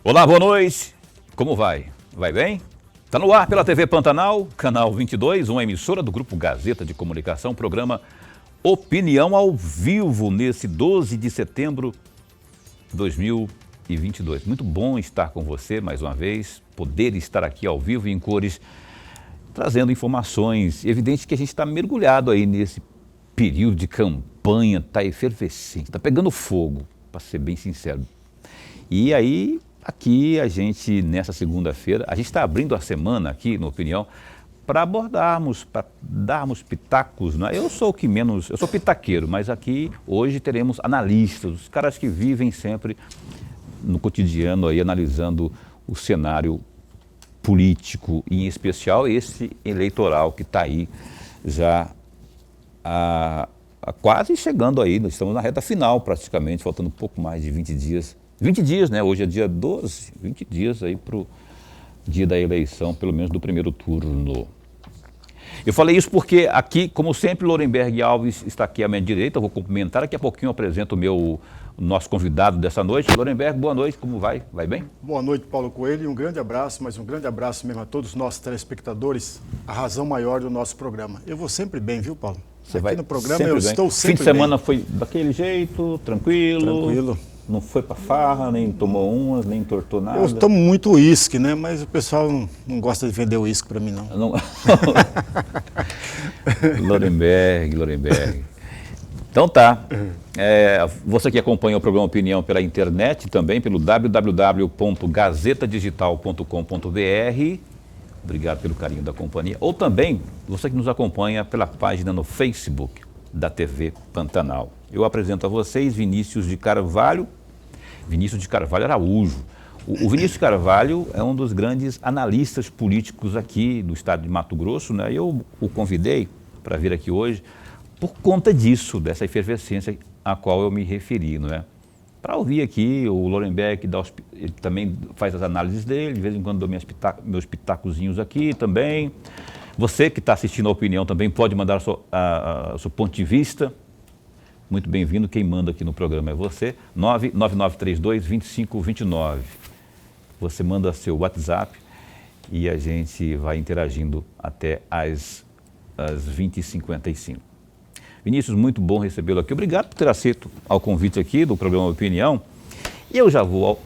Olá, boa noite. Como vai? Vai bem? Está no ar pela TV Pantanal, canal 22, uma emissora do Grupo Gazeta de Comunicação, programa Opinião ao Vivo, nesse 12 de setembro de 2022. Muito bom estar com você mais uma vez, poder estar aqui ao vivo em cores, trazendo informações. Evidente que a gente está mergulhado aí nesse período de campanha, está efervescente, está pegando fogo, para ser bem sincero. E aí, aqui a gente, nessa segunda-feira, a gente está abrindo a semana aqui, na Opinião, para abordarmos, para darmos pitacos, né? Eu sou o que menos, eu sou pitaqueiro, mas aqui hoje teremos analistas, os caras que vivem sempre no cotidiano aí, analisando o cenário político, em especial esse eleitoral que está aí já quase chegando aí, nós estamos na reta final praticamente, faltando um pouco mais de 20 dias. 20 dias, né? Hoje é dia 12, 20 dias aí para o dia da eleição, pelo menos do primeiro turno. Eu falei isso porque aqui, como sempre, Lorenberg Alves está aqui à minha direita, eu vou cumprimentar, daqui a pouquinho eu apresento o nosso convidado dessa noite. Lorenberg, boa noite, como vai? Vai bem? Boa noite, Paulo Coelho, e um grande abraço, mas um grande abraço mesmo a todos os nossos telespectadores, a razão maior do nosso programa. Eu vou sempre bem, viu, Paulo? Você aqui vai no programa sempre eu bem. estou sempre bem. Fim de semana foi daquele jeito, tranquilo? Tranquilo. Não foi pra farra, nem tomou umas, nem entortou nada? Eu tomo muito uísque, né? Mas o pessoal não gosta de vender uísque para mim, não. Lorenberg. Então tá. Você que acompanha o programa Opinião pela internet, também pelo www.gazetadigital.com.br. Obrigado pelo carinho da companhia. Ou também, você que nos acompanha pela página no Facebook da TV Pantanal. Eu apresento a vocês Vinícius de Carvalho Araújo. O Vinícius Carvalho é um dos grandes analistas políticos aqui do estado de Mato Grosso, né? Eu o convidei para vir aqui hoje por conta disso, dessa efervescência a qual eu me referi, não é? Para ouvir aqui, o Lorenberg ele também faz as análises dele, de vez em quando dou meus pitacozinhos aqui também. Você que está assistindo a Opinião também pode mandar o seu ponto de vista. Muito bem-vindo, quem manda aqui no programa é você, 99932-2529. Você manda seu WhatsApp e a gente vai interagindo até às 20h55. Vinícius, muito bom recebê-lo aqui. Obrigado por ter aceito ao convite aqui do programa Opinião. E eu já vou,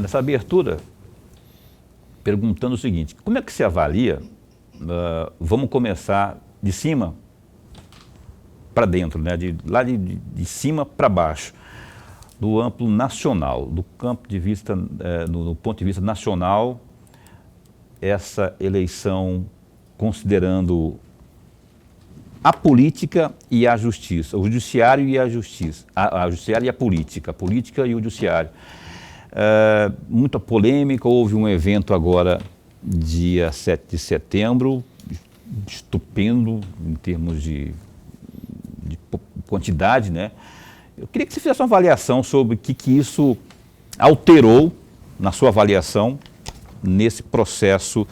nessa abertura, perguntando o seguinte: como é que se avalia, vamos começar de cima para dentro, né? de cima para baixo, do amplo nacional, do campo de vista, no ponto de vista nacional, essa eleição considerando a política e a justiça, o judiciário e a justiça, a judiciária e a política e o judiciário. Muita polêmica, houve um evento agora, dia 7 de setembro, estupendo em termos de quantidade, né? Eu queria que você fizesse uma avaliação sobre o que isso alterou na sua avaliação nesse processo,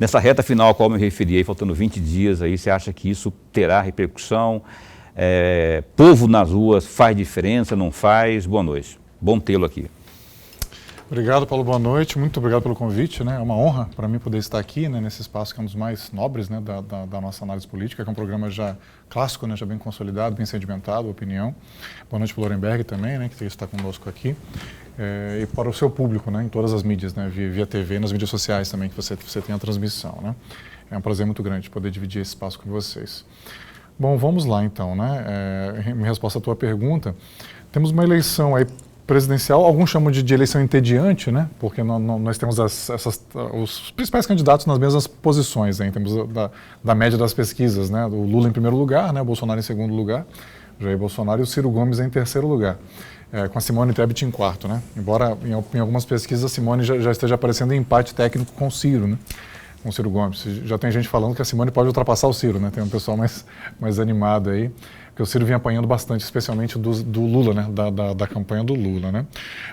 nessa reta final a qual eu me referi, aí, faltando 20 dias, aí, você acha que isso terá repercussão? Povo nas ruas faz diferença, não faz? Boa noite. Bom tê-lo aqui. Obrigado, Paulo, boa noite. Muito obrigado pelo convite, né? É uma honra para mim poder estar aqui, né, nesse espaço que é um dos mais nobres, né, da nossa análise política, que é um programa já clássico, né, já bem consolidado, bem sedimentado, Opinião. Boa noite para o Lorenberg também, né, que está conosco aqui. E para o seu público, né, em todas as mídias, né, via TV e nas mídias sociais também, que você tem a transmissão, né. É um prazer muito grande poder dividir esse espaço com vocês. Bom, vamos lá então, né. Em resposta à tua pergunta, temos uma eleição aí presidencial, alguns chamam de eleição entediante, né? Porque nós temos os principais candidatos nas mesmas posições, né? Temos da média das pesquisas, né? O Lula em primeiro lugar, né? O Bolsonaro em segundo lugar, Jair Bolsonaro, e o Ciro Gomes em terceiro lugar, com a Simone Tebet em quarto, né? Embora em algumas pesquisas a Simone já esteja aparecendo em empate técnico com o Ciro, né? Com o Ciro Gomes. Já tem gente falando que a Simone pode ultrapassar o Ciro, né? Tem um pessoal mais animado aí. porque o Ciro vinha apanhando bastante, especialmente do Lula, né? Da campanha do Lula, né?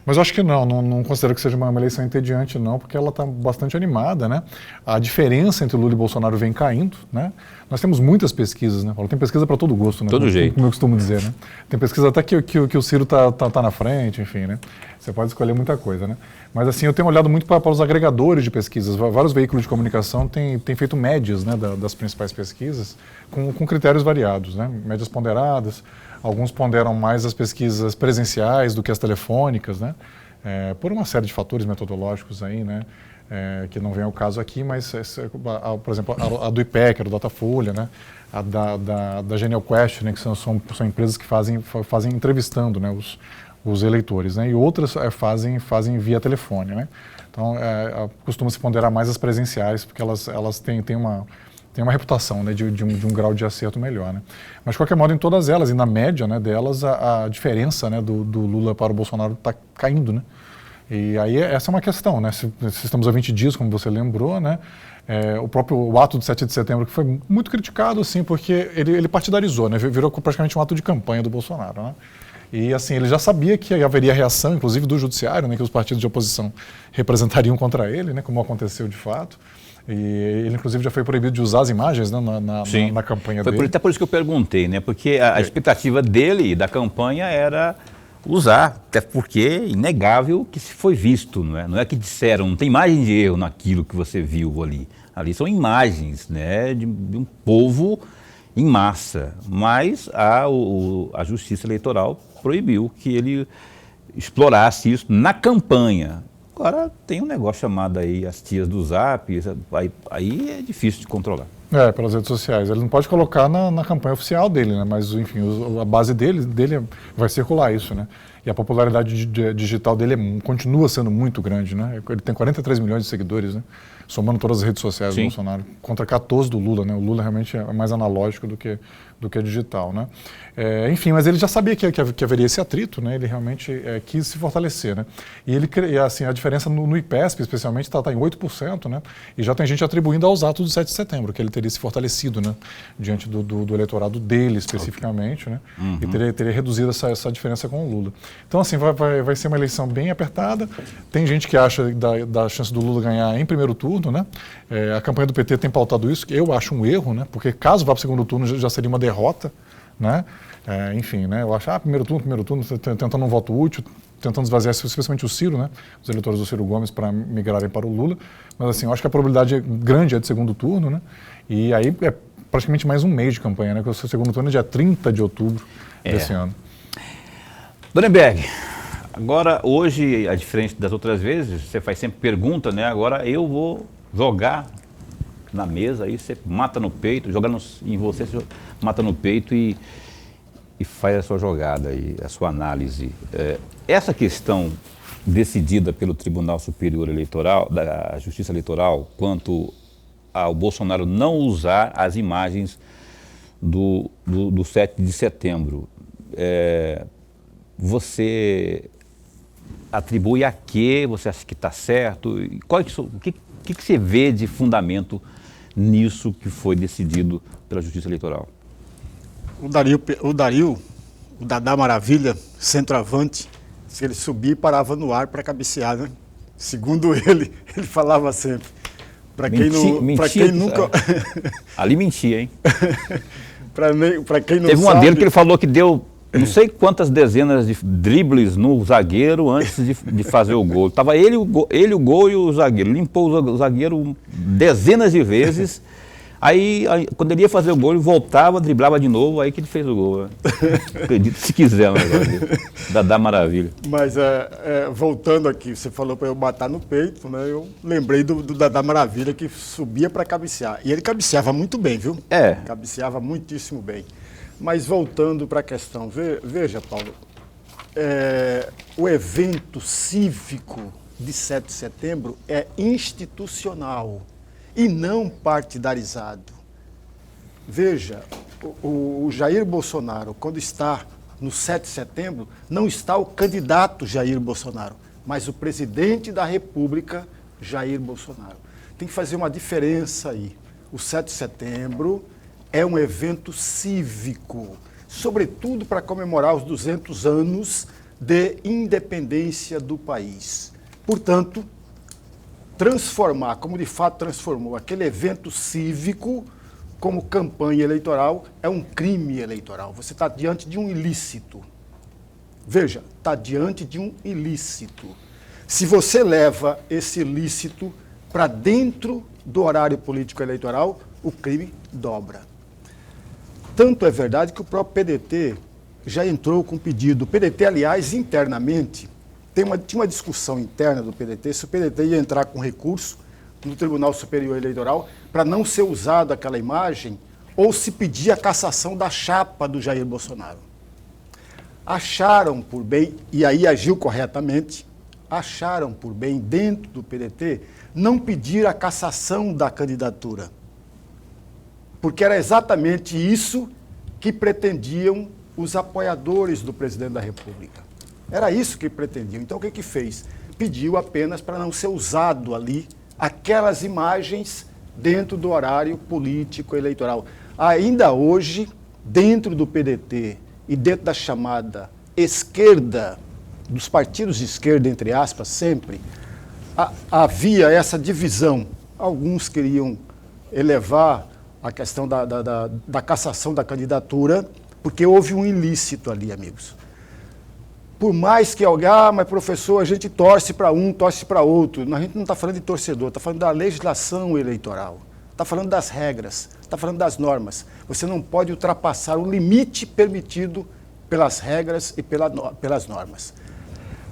Mas eu acho que não considero que seja uma eleição entediante, não, porque ela está bastante animada, né? A diferença entre Lula e Bolsonaro vem caindo, né? Nós temos muitas pesquisas, né, Paulo? Tem pesquisa para todo gosto, né? Todo jeito. Como eu costumo dizer, né? Tem pesquisa até que o Ciro tá na frente, enfim, né? Você pode escolher muita coisa, né? Mas assim, eu tenho olhado muito para os agregadores de pesquisas. Vários veículos de comunicação têm feito médias, né, das principais pesquisas com critérios variados, né? Médias ponderadas. Alguns ponderam mais as pesquisas presenciais do que as telefônicas, né? Por uma série de fatores metodológicos aí, né? Que não vem ao caso aqui, mas, por exemplo, a do IPEC, a do Datafolha, né? A da Genial Quest, né? Que são empresas que fazem entrevistando, né? Os eleitores, né? E outras fazem via telefone, né? Então, costuma-se ponderar mais as presenciais, porque elas têm uma reputação, né, de um grau de acerto melhor, né? Mas, de qualquer modo, em todas elas, e na média, né, delas, a diferença, né, do Lula para o Bolsonaro está caindo, né? E aí essa é uma questão, né? Se estamos a 20 dias, como você lembrou, né? O ato do 7 de setembro, que foi muito criticado, assim, porque ele partidarizou, né? Virou praticamente um ato de campanha do Bolsonaro, né? E assim, ele já sabia que haveria reação, inclusive do judiciário, né, que os partidos de oposição representariam contra ele, né, como aconteceu de fato. E ele, inclusive, já foi proibido de usar as imagens, né, na campanha dele. Até por isso que eu perguntei, né, porque a expectativa dele e da campanha era usar, até porque é inegável que se foi visto, não é que disseram, não tem margem de erro naquilo que você viu ali. Ali são imagens, né, de um povo em massa, mas a Justiça Eleitoral proibiu que ele explorasse isso na campanha. Agora tem um negócio chamado aí as tias do Zap, aí é difícil de controlar. Pelas redes sociais. Ele não pode colocar na campanha oficial dele, né? Mas, enfim, a base dele vai circular isso, né? E a popularidade digital dele continua sendo muito grande, né? Ele tem 43 milhões de seguidores, né? Somando todas as redes sociais do Bolsonaro, contra 14 do Lula, né? O Lula realmente é mais analógico do que digital, né? Enfim, mas ele já sabia que haveria esse atrito, né? Ele realmente quis se fortalecer, né? E assim, a diferença no IPESP, especialmente, está em 8%, né? E já tem gente atribuindo aos atos do 7 de setembro, que ele teria se fortalecido, né? Diante do eleitorado dele, especificamente, né? Uhum. E teria reduzido essa diferença com o Lula. Então, assim, vai ser uma eleição bem apertada. Tem gente que acha da chance do Lula ganhar em primeiro turno, né? A campanha do PT tem pautado isso, que eu acho um erro, né? Porque caso vá para o segundo turno já seria uma derrota, né? Enfim, né? Eu acho, primeiro turno, tentando um voto útil, tentando esvaziar especialmente o Ciro, né? Os eleitores do Ciro Gomes para migrarem para o Lula. Mas assim, eu acho que a probabilidade grande é de segundo turno, né? E aí é praticamente mais um mês de campanha, né? Porque o segundo turno é dia 30 de outubro desse ano. Donenberg, agora hoje, a diferente das outras vezes, você faz sempre pergunta, né? Agora eu vou jogar na mesa, aí você mata no peito, joga em você mata no peito e faz a sua jogada, aí, a sua análise. Essa questão decidida pelo Tribunal Superior Eleitoral, da Justiça Eleitoral, quanto ao Bolsonaro não usar as imagens do 7 de setembro, você atribui a quê? Você acha que está certo? O que você vê de fundamento nisso que foi decidido pela Justiça Eleitoral? O Dadá Maravilha, centroavante, se ele subir, parava no ar para cabecear, né? Segundo ele falava sempre. Para quem nunca... Ali mentia, hein? Para quem não Teve um sabe... dele que ele falou que deu não sei quantas dezenas de dribles no zagueiro antes de fazer o gol. Tava ele, o gol e o zagueiro. Limpou o zagueiro dezenas de vezes. Aí, quando ele ia fazer o gol, ele voltava, driblava de novo, aí que ele fez o gol. Né? Acredito se quiser, Dadá Maravilha. Mas, voltando aqui, você falou para eu matar no peito, né? Eu lembrei do Dadá Maravilha, que subia para cabecear. E ele cabeceava muito bem, viu? Cabeceava muitíssimo bem. Mas voltando para a questão, veja, Paulo, o evento cívico de 7 de setembro é institucional e não partidarizado. Veja, o Jair Bolsonaro, quando está no 7 de setembro, não está o candidato Jair Bolsonaro, mas o presidente da República, Jair Bolsonaro. Tem que fazer uma diferença aí. O 7 de setembro é um evento cívico. sobretudo para comemorar os 200 anos de independência do país. Portanto, transformar, como de fato transformou, aquele evento cívico como campanha eleitoral é um crime eleitoral. Você está diante de um ilícito. Veja, está diante de um ilícito. Se você leva esse ilícito para dentro do horário político eleitoral, o crime dobra. Tanto é verdade que o próprio PDT já entrou com pedido. O PDT, aliás, internamente, tinha uma discussão interna do PDT se o PDT ia entrar com recurso no Tribunal Superior Eleitoral para não ser usado aquela imagem ou se pedir a cassação da chapa do Jair Bolsonaro. Acharam por bem, e aí agiu corretamente, acharam por bem, dentro do PDT, não pedir a cassação da candidatura. Porque era exatamente isso que pretendiam os apoiadores do presidente da República. Era isso que pretendiam. Então, o que fez? Pediu apenas para não ser usado ali aquelas imagens dentro do horário político eleitoral. Ainda hoje, dentro do PDT e dentro da chamada esquerda, dos partidos de esquerda, entre aspas, sempre, havia essa divisão. Alguns queriam elevar a questão da cassação da candidatura, porque houve um ilícito ali, amigos. Por mais que alguém, mas professor, a gente torce para um, torce para outro. A gente não está falando de torcedor, está falando da legislação eleitoral, está falando das regras, está falando das normas. Você não pode ultrapassar o limite permitido pelas regras e pelas normas.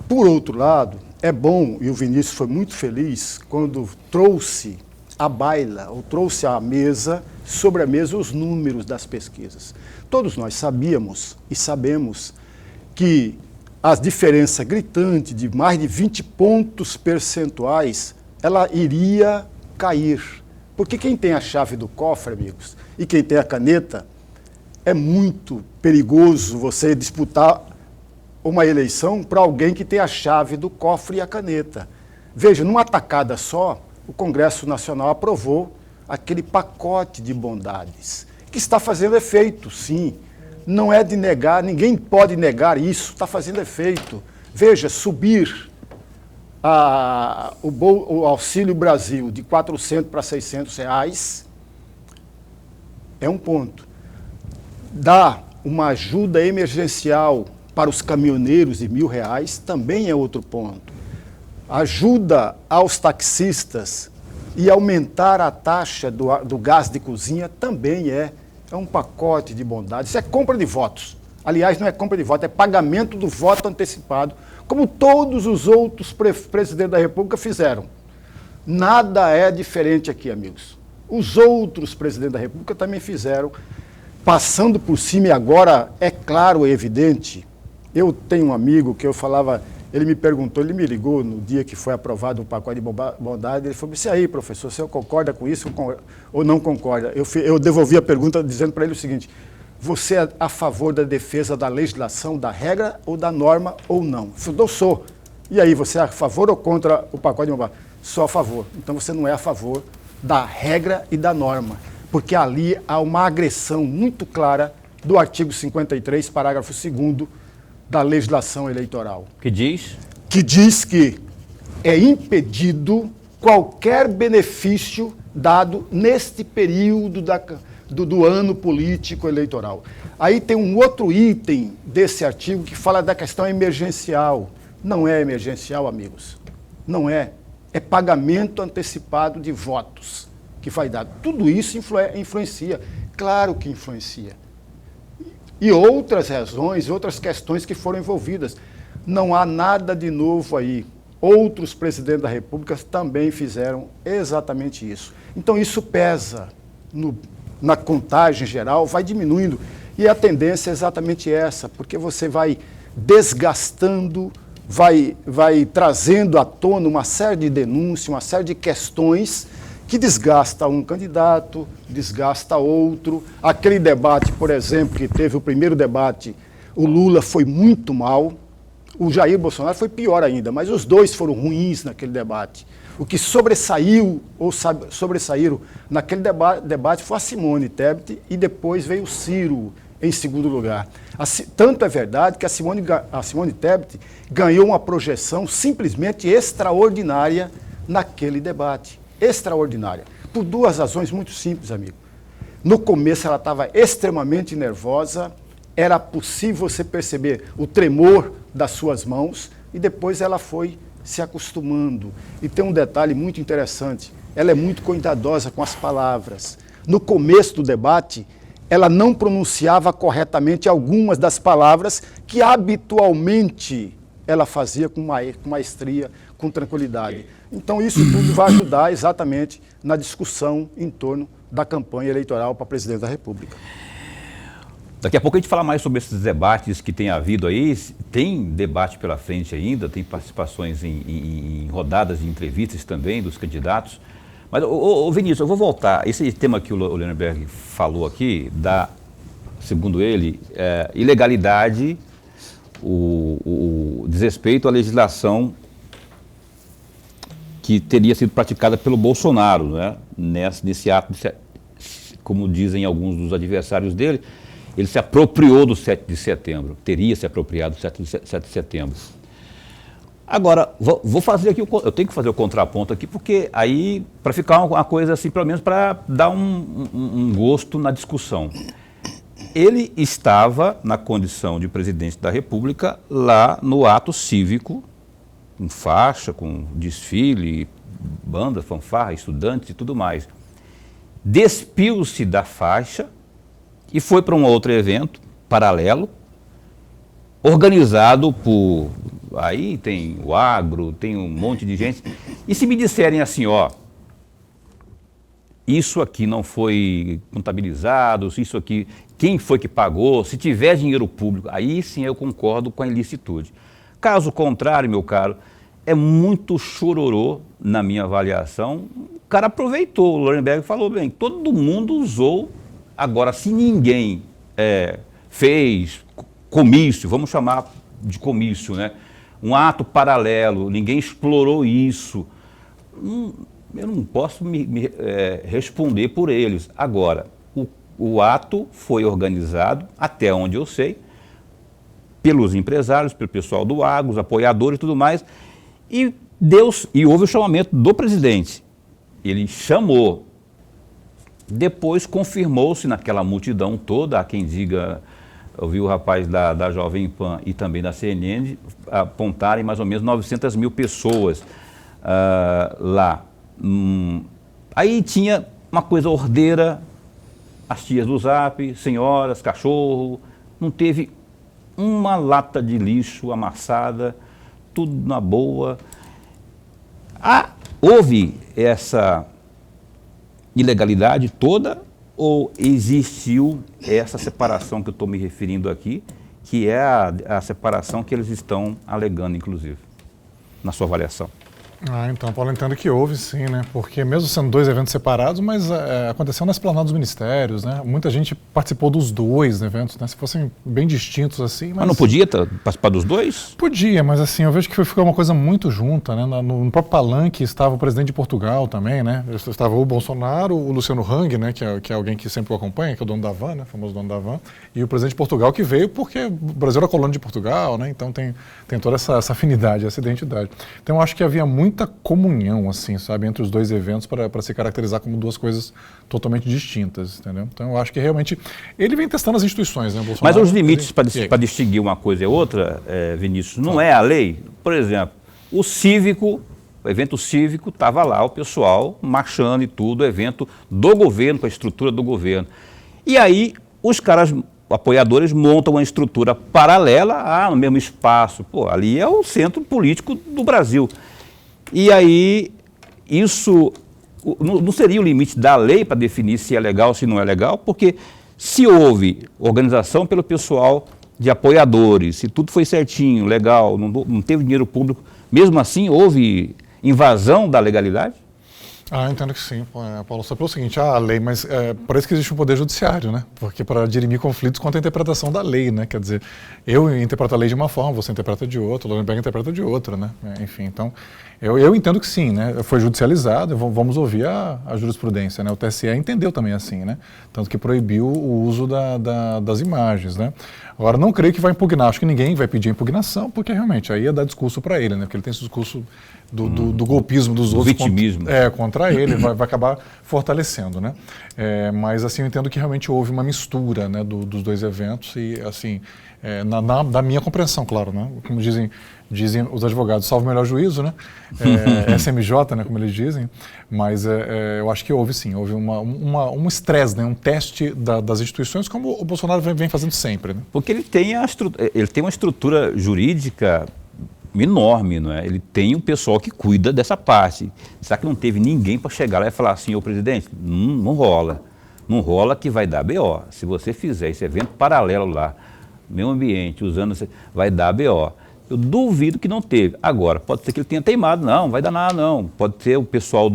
Por outro lado, é bom, e o Vinícius foi muito feliz, quando trouxe à baila, ou trouxe à mesa, sobre a mesa, os números das pesquisas. Todos nós sabíamos e sabemos que a diferença gritante de mais de 20 pontos percentuais, ela iria cair. Porque quem tem a chave do cofre, amigos, e quem tem a caneta, é muito perigoso você disputar uma eleição para alguém que tem a chave do cofre e a caneta. Veja, numa tacada só, o Congresso Nacional aprovou aquele pacote de bondades, que está fazendo efeito, sim. Não é de negar, ninguém pode negar isso, está fazendo efeito. Veja, subir o Auxílio Brasil de 400 para 600 reais é um ponto. Dar uma ajuda emergencial para os caminhoneiros de R$1.000 também é outro ponto. Ajuda aos taxistas e aumentar a taxa do gás de cozinha também é um pacote de bondades. Isso é compra de votos. Aliás, não é compra de votos, é pagamento do voto antecipado, como todos os outros presidentes da República fizeram. Nada é diferente aqui, amigos. Os outros presidentes da República também fizeram, passando por cima, e agora é claro, é evidente. Eu tenho um amigo que eu falava, ele me perguntou, ele me ligou no dia que foi aprovado o pacote de bondade, ele falou, e aí, professor, o senhor concorda com isso ou não concorda? Eu devolvi a pergunta dizendo para ele o seguinte, você é a favor da defesa da legislação, da regra ou da norma ou não? Eu falei, eu sou. E aí, você é a favor ou contra o pacote de bondade? Sou a favor. Então você não é a favor da regra e da norma, porque ali há uma agressão muito clara do artigo 53, parágrafo 2º, da legislação eleitoral. Que diz? Que diz que é impedido qualquer benefício dado neste período do ano político eleitoral. Aí tem um outro item desse artigo que fala da questão emergencial. Não é emergencial, amigos. Não é. É pagamento antecipado de votos que vai dar. Tudo isso influencia. Claro que influencia. E outras razões, outras questões que foram envolvidas. Não há nada de novo aí. Outros presidentes da República também fizeram exatamente isso. Então isso pesa na contagem geral, vai diminuindo. E a tendência é exatamente essa, porque você vai desgastando, vai trazendo à tona uma série de denúncias, uma série de questões que desgasta um candidato, desgasta outro. Aquele debate, por exemplo, que teve o primeiro debate, o Lula foi muito mal, o Jair Bolsonaro foi pior ainda, mas os dois foram ruins naquele debate. O que sobressaíram naquele debate foi a Simone Tebet e depois veio o Ciro em segundo lugar. Tanto é verdade que a Simone Tebet ganhou uma projeção simplesmente extraordinária naquele debate. Extraordinária. Por duas razões muito simples, amigo. No começo ela estava extremamente nervosa, era possível você perceber o tremor das suas mãos e depois ela foi se acostumando. E tem um detalhe muito interessante, ela é muito cuidadosa com as palavras. No começo do debate, ela não pronunciava corretamente algumas das palavras que habitualmente ela fazia com maestria, com tranquilidade. Então isso tudo vai ajudar exatamente na discussão em torno da campanha eleitoral para presidente da República. Daqui a pouco a gente fala mais sobre esses debates que tem havido aí. Tem debate pela frente ainda, tem participações em rodadas de entrevistas também dos candidatos. Mas, Vinícius, eu vou voltar. Esse tema que o Lernerberg falou aqui, segundo ele, ilegalidade, o desrespeito à legislação que teria sido praticada pelo Bolsonaro, né? Nesse ato, como dizem alguns dos adversários dele, ele se apropriou do 7 de setembro, teria se apropriado do 7 de setembro. Agora, vou fazer aqui, eu tenho que fazer o contraponto aqui, porque aí, para ficar uma coisa assim, pelo menos para dar um gosto na discussão. Ele estava na condição de presidente da República lá no ato cívico, com faixa, com desfile, banda, fanfarra, estudantes e tudo mais. Despiu-se da faixa e foi para um outro evento paralelo, organizado por... Aí tem o agro, tem um monte de gente. E se me disserem assim, ó, isso aqui não foi contabilizado, isso aqui, quem foi que pagou, se tiver dinheiro público, aí sim eu concordo com a ilicitude. Caso contrário, meu caro, é muito chororô na minha avaliação. O cara aproveitou, o Lernerberg falou bem, todo mundo usou. Agora, se ninguém fez comício, vamos chamar de comício, né? Um ato paralelo, ninguém explorou isso, eu não posso me responder por eles. Agora, o ato foi organizado, até onde eu sei, pelos empresários, pelo pessoal do agro, os apoiadores e tudo mais, e houve o chamamento do presidente. Ele chamou. Depois confirmou-se naquela multidão toda, há quem diga, eu vi o rapaz da Jovem Pan e também da CNN apontarem mais ou menos 900 mil pessoas lá. Aí tinha uma coisa ordeira, as tias do Zap, senhoras, cachorro, não teve uma lata de lixo amassada, tudo na boa. Houve essa ilegalidade toda ou existiu essa separação que eu estou me referindo aqui, que é a separação que eles estão alegando, inclusive, na sua avaliação? Então, Paulo, entendo que houve sim, né? Porque mesmo sendo dois eventos separados, mas aconteceu na esplanada dos ministérios, né? Muita gente participou dos dois eventos, né? Se fossem bem distintos assim. Mas não podia participar dos dois? Podia, mas assim, eu vejo que ficou uma coisa muito junta, né? No próprio palanque estava o presidente de Portugal também, né? Estava o Bolsonaro, o Luciano Hang, né? Que é alguém que sempre o acompanha, que é o dono da Van, né? O famoso dono da Van. E o presidente de Portugal que veio porque o Brasil era colônia de Portugal, né? Então tem toda essa afinidade, essa identidade. Então eu acho que havia muita comunhão, assim, sabe, entre os dois eventos para se caracterizar como duas coisas totalmente distintas, entendeu? Então eu acho que realmente ele vem testando as instituições, né, Bolsonaro? Mas os limites para distinguir uma coisa e outra, Vinícius, não é a lei? Por exemplo, o evento cívico, estava lá o pessoal marchando e tudo, evento do governo, com a estrutura do governo. E aí os caras, apoiadores, montam uma estrutura paralela no mesmo espaço. Pô, ali é o centro político do Brasil. E aí, isso não seria o limite da lei para definir se é legal ou se não é legal, porque se houve organização pelo pessoal de apoiadores, se tudo foi certinho, legal, não teve dinheiro público, mesmo assim houve invasão da legalidade? Entendo que sim, Paulo. Só pelo seguinte, a lei, mas parece que existe um poder judiciário, né? Porque para dirimir conflitos quanto à interpretação da lei, né? Quer dizer, eu interpreto a lei de uma forma, você interpreta de outra, o Lorenberg interpreta de outra, né? Enfim, então, eu entendo que sim, né? Foi judicializado, vamos ouvir a jurisprudência, né? O TSE entendeu também assim, né? Tanto que proibiu o uso das imagens, né? Agora, não creio que vai impugnar, acho que ninguém vai pedir a impugnação, porque realmente aí ia dar discurso para ele, né? Porque ele tem esse discurso do golpismo dos outros vitimismo. Contra ele, vai acabar fortalecendo, né? Mas assim, eu entendo que realmente houve uma mistura, né, dos dois eventos e assim, da minha compreensão, claro, né? Como dizem os advogados, salvo o melhor juízo, né? SMJ, né, como eles dizem, mas eu acho que houve sim, houve um estresse, né, um teste das instituições, como o Bolsonaro vem fazendo sempre, né? Porque ele tem uma estrutura jurídica enorme, não é? Ele tem um pessoal que cuida dessa parte. Será que não teve ninguém para chegar lá e falar assim, ô presidente, não rola. Não rola que vai dar BO. Se você fizer esse evento paralelo lá, meio ambiente, usando, vai dar BO. Eu duvido que não teve. Agora, pode ser que ele tenha teimado, não vai dar nada não. Pode ser o pessoal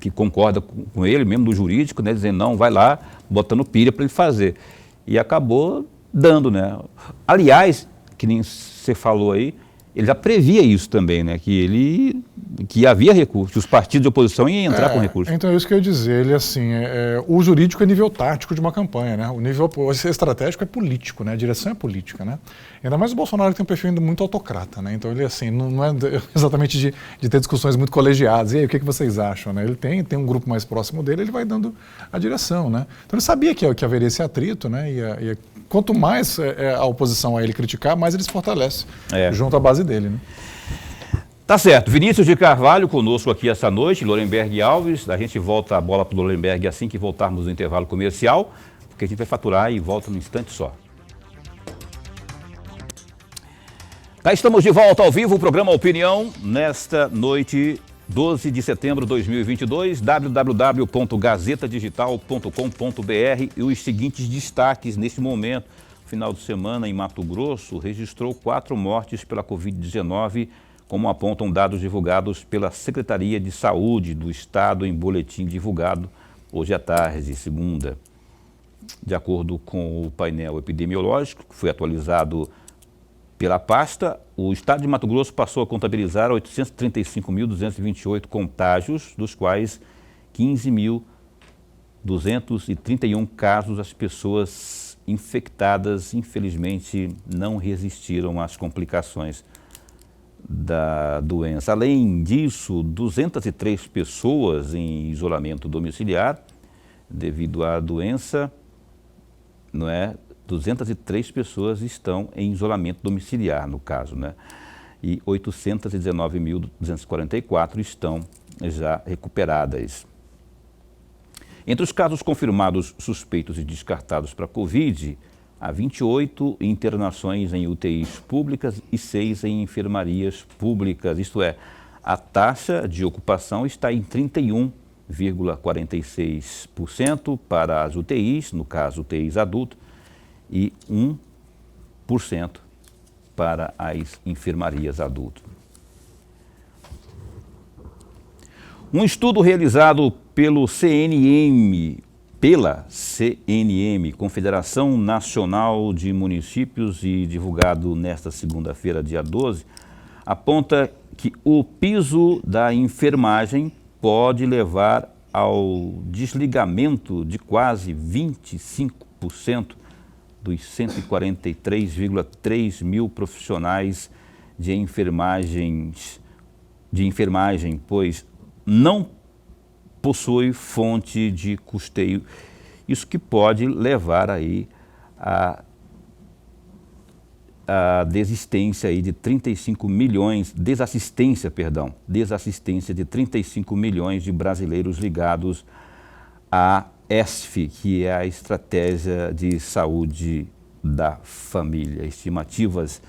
que concorda com ele, mesmo do jurídico, né, dizendo, não, vai lá, botando pilha para ele fazer. E acabou dando, né? Aliás, que nem você falou aí, ele já previa isso também, né? Que havia recurso, que os partidos de oposição iam entrar com recurso. Então é isso que eu ia dizer, ele assim, o jurídico é nível tático de uma campanha, né? O nível estratégico é político, né? A direção é política, né? Ainda mais o Bolsonaro tem um perfil ainda muito autocrata, né? Então ele assim, não é exatamente de ter discussões muito colegiadas. E aí, o que vocês acham, né? Ele tem um grupo mais próximo dele, ele vai dando a direção, né? Então ele sabia que haveria esse atrito, né? E quanto mais a oposição a ele criticar, mais ele se fortalece junto à base dele, né? Tá certo. Vinícius de Carvalho conosco aqui essa noite, Lorenberg Alves. A gente volta a bola para o Lorenberg assim que voltarmos do intervalo comercial, porque a gente vai faturar e volta num instante só. Cá estamos de volta ao vivo, o programa Opinião, nesta noite, 12 de setembro de 2022, www.gazetadigital.com.br e os seguintes destaques neste momento. Final de semana em Mato Grosso registrou 4 mortes pela Covid-19, como apontam dados divulgados pela Secretaria de Saúde do Estado em boletim divulgado hoje à tarde, segunda. De acordo com o painel epidemiológico, que foi atualizado pela pasta, o Estado de Mato Grosso passou a contabilizar 835.228 contágios, dos quais 15.231 casos as pessoas infectadas, infelizmente, não resistiram às complicações da doença. Além disso, 203 pessoas em isolamento domiciliar devido à doença, 203 pessoas estão em isolamento domiciliar, no caso, né? E 819.244 estão já recuperadas. Entre os casos confirmados, suspeitos e descartados para Covid, há 28 internações em UTIs públicas e 6 em enfermarias públicas. Isto é, a taxa de ocupação está em 31,46% para as UTIs, no caso UTIs adulto, e 1% para as enfermarias adulto. Um estudo realizado pela CNM, Confederação Nacional de Municípios, e divulgado nesta segunda-feira, dia 12, aponta que o piso da enfermagem pode levar ao desligamento de quase 25% dos 143,3 mil profissionais de enfermagem, pois não possui fonte de custeio. Isso que pode levar aí a desassistência de 35 milhões de 35 milhões de brasileiros ligados à ESF, que é a Estratégia de Saúde da Família. Estimativas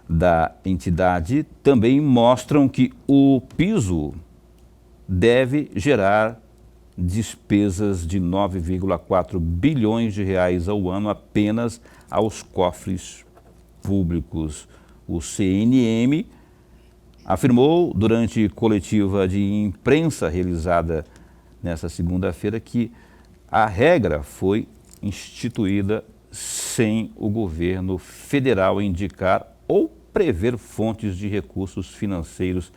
da entidade também mostram que o piso deve gerar despesas de 9,4 bilhões de reais ao ano apenas aos cofres públicos. O CNM afirmou durante coletiva de imprensa realizada nesta segunda-feira que a regra foi instituída sem o governo federal indicar ou prever fontes de recursos financeiros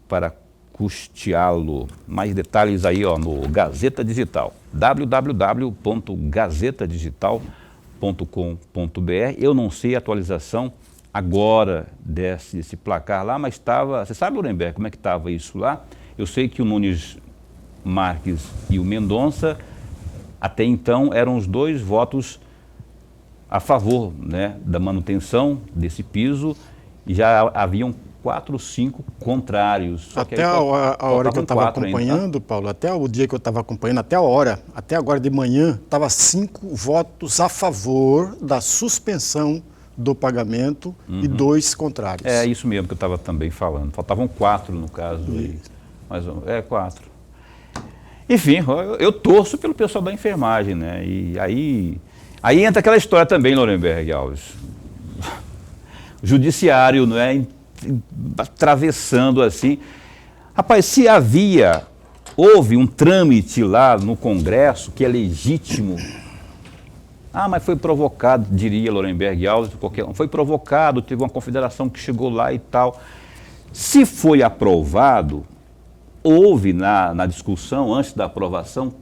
para custeá-lo. Mais detalhes aí no Gazeta Digital, www.gazetadigital.com.br. Eu não sei a atualização agora desse placar lá, mas estava... Você sabe, Lorenberg, como é que estava isso lá? Eu sei que o Nunes Marques e o Mendonça, até então, eram os dois votos a favor, né, da manutenção desse piso, e já haviam 4 ou 5 contrários. Até a hora que eu estava acompanhando, ainda, Paulo, até o dia que eu estava acompanhando, até a hora, até agora de manhã, estava 5 votos a favor da suspensão do pagamento e 2 contrários. É isso mesmo que eu estava também falando. Faltavam 4 no caso. Mas 4. Enfim, eu torço pelo pessoal da enfermagem, né? E aí entra aquela história também, Lorenberg Alves. O judiciário, não é? Atravessando assim. Rapaz, se houve um trâmite lá no Congresso que é legítimo. Mas foi provocado, diria Lorenberg Alves, qualquer um. Foi provocado, teve uma confederação que chegou lá e tal. Se foi aprovado, houve na discussão, antes da aprovação,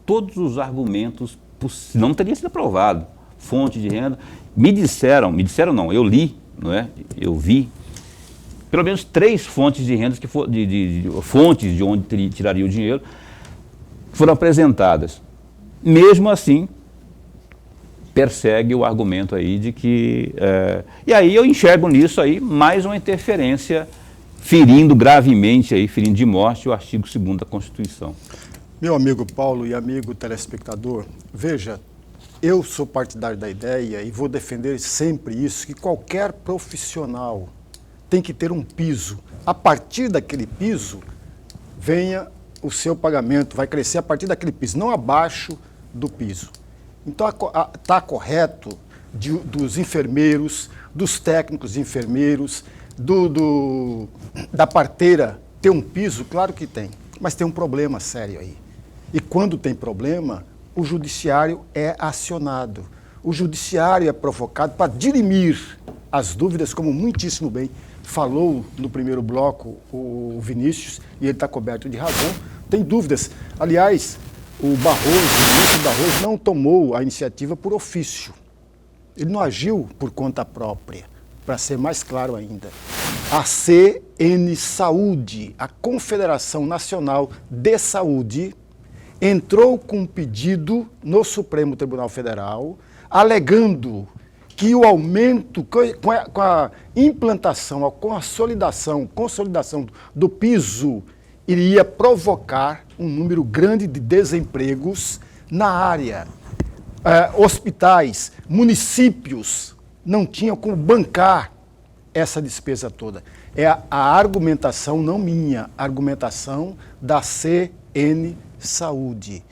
todos os argumentos possíveis. Não teria sido aprovado. Fonte de renda. Me disseram não, eu li, não é? Eu vi, pelo menos 3 fontes de rendas, fontes de onde tiraria o dinheiro, foram apresentadas. Mesmo assim, persegue o argumento aí de que... e aí eu enxergo nisso aí mais uma interferência, ferindo gravemente, ferindo de morte o artigo 2º da Constituição. Meu amigo Paulo e amigo telespectador, veja, eu sou partidário da ideia e vou defender sempre isso, que qualquer profissional tem que ter um piso. A partir daquele piso, venha o seu pagamento, vai crescer a partir daquele piso, não abaixo do piso. Então, está correto dos enfermeiros, dos técnicos enfermeiros, da parteira ter um piso? Claro que tem, mas tem um problema sério aí. E quando tem problema, o judiciário é acionado. O judiciário é provocado para dirimir as dúvidas, como muitíssimo bem falou no primeiro bloco o Vinícius, e ele está coberto de razão. Tem dúvidas. Aliás, o ministro Barroso não tomou a iniciativa por ofício. Ele não agiu por conta própria, para ser mais claro ainda. A CN Saúde, a Confederação Nacional de Saúde, entrou com um pedido no Supremo Tribunal Federal, alegando que o aumento, com a implantação, a consolidação do piso, iria provocar um número grande de desempregos na área. Hospitais, municípios não tinham como bancar essa despesa toda. É a argumentação, não minha, a argumentação da CN Saúde.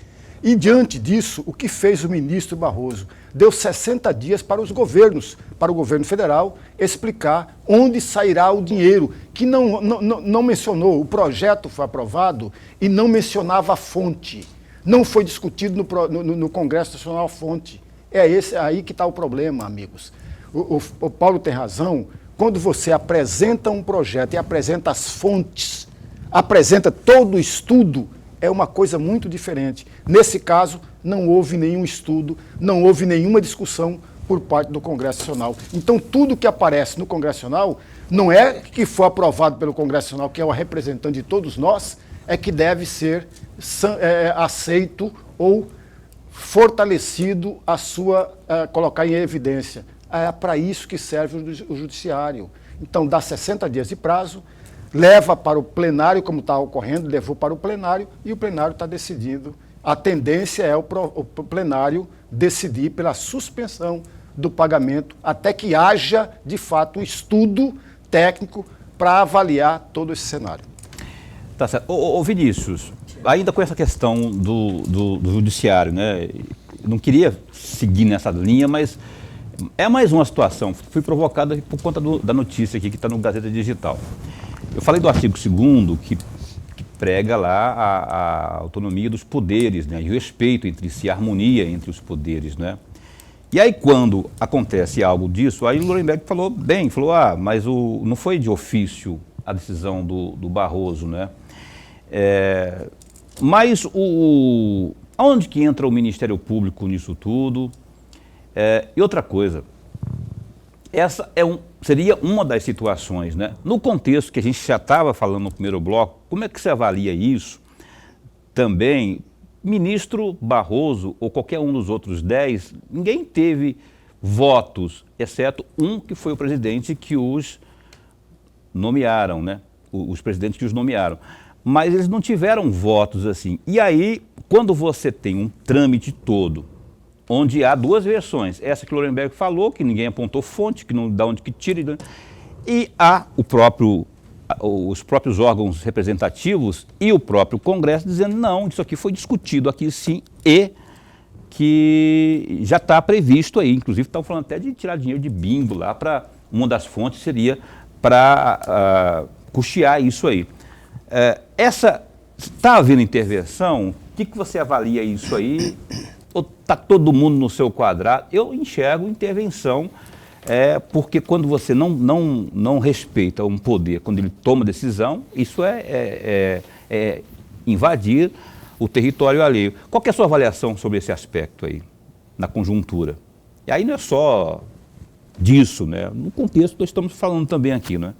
E diante disso, o que fez o ministro Barroso? Deu 60 dias para os governos, para o governo federal, explicar onde sairá o dinheiro, que não mencionou. O projeto foi aprovado e não mencionava a fonte. Não foi discutido no Congresso Nacional a fonte. É aí que está o problema, amigos. O Paulo tem razão. Quando você apresenta um projeto e apresenta as fontes, apresenta todo o estudo, é uma coisa muito diferente. Nesse caso, não houve nenhum estudo, não houve nenhuma discussão por parte do Congresso Nacional. Então, tudo que aparece no Congresso Nacional não é que foi aprovado pelo Congresso Nacional, que é o representante de todos nós, é que deve ser aceito ou fortalecido colocar em evidência. É para isso que serve o Judiciário. Então, dá 60 dias de prazo, leva para o plenário, como está ocorrendo, levou para o plenário e o plenário está decidindo. A tendência é o plenário decidir pela suspensão do pagamento até que haja, de fato, um estudo técnico para avaliar todo esse cenário. Tá certo. Ô Vinícius, ainda com essa questão do judiciário, né? Eu não queria seguir nessa linha, mas É mais uma situação, fui provocada por conta da notícia aqui que está no Gazeta Digital. Eu falei do artigo 2º que prega lá a autonomia dos poderes, né, e o respeito entre si, a harmonia entre os poderes, né. E aí quando acontece algo disso, aí o Lourenberg falou bem, falou, mas não foi de ofício a decisão do Barroso, né. Mas aonde que entra o Ministério Público nisso tudo? E outra coisa, essa seria uma das situações, né? No contexto que a gente já estava falando no primeiro bloco, como é que você avalia isso? Também, ministro Barroso ou qualquer um dos outros 10, ninguém teve votos, exceto um que foi o presidente que os nomearam, né? Os presidentes que os nomearam. Mas eles não tiveram votos assim. E aí, quando você tem um trâmite todo, onde há duas versões, essa que o Lourenberg falou, que ninguém apontou fonte, que não dá onde que tira, e há os próprios órgãos representativos e o próprio Congresso dizendo, não, isso aqui foi discutido aqui sim, e que já está previsto aí, inclusive estão falando até de tirar dinheiro de bingo lá, para uma das fontes seria para custear isso aí. Está havendo intervenção? O que você avalia isso aí? Ou está todo mundo no seu quadrado? Eu enxergo intervenção, porque quando você não respeita um poder, quando ele toma decisão, isso é invadir o território alheio. Qual que é a sua avaliação sobre esse aspecto aí, na conjuntura? E aí não é só disso, né? No contexto nós estamos falando também aqui, né?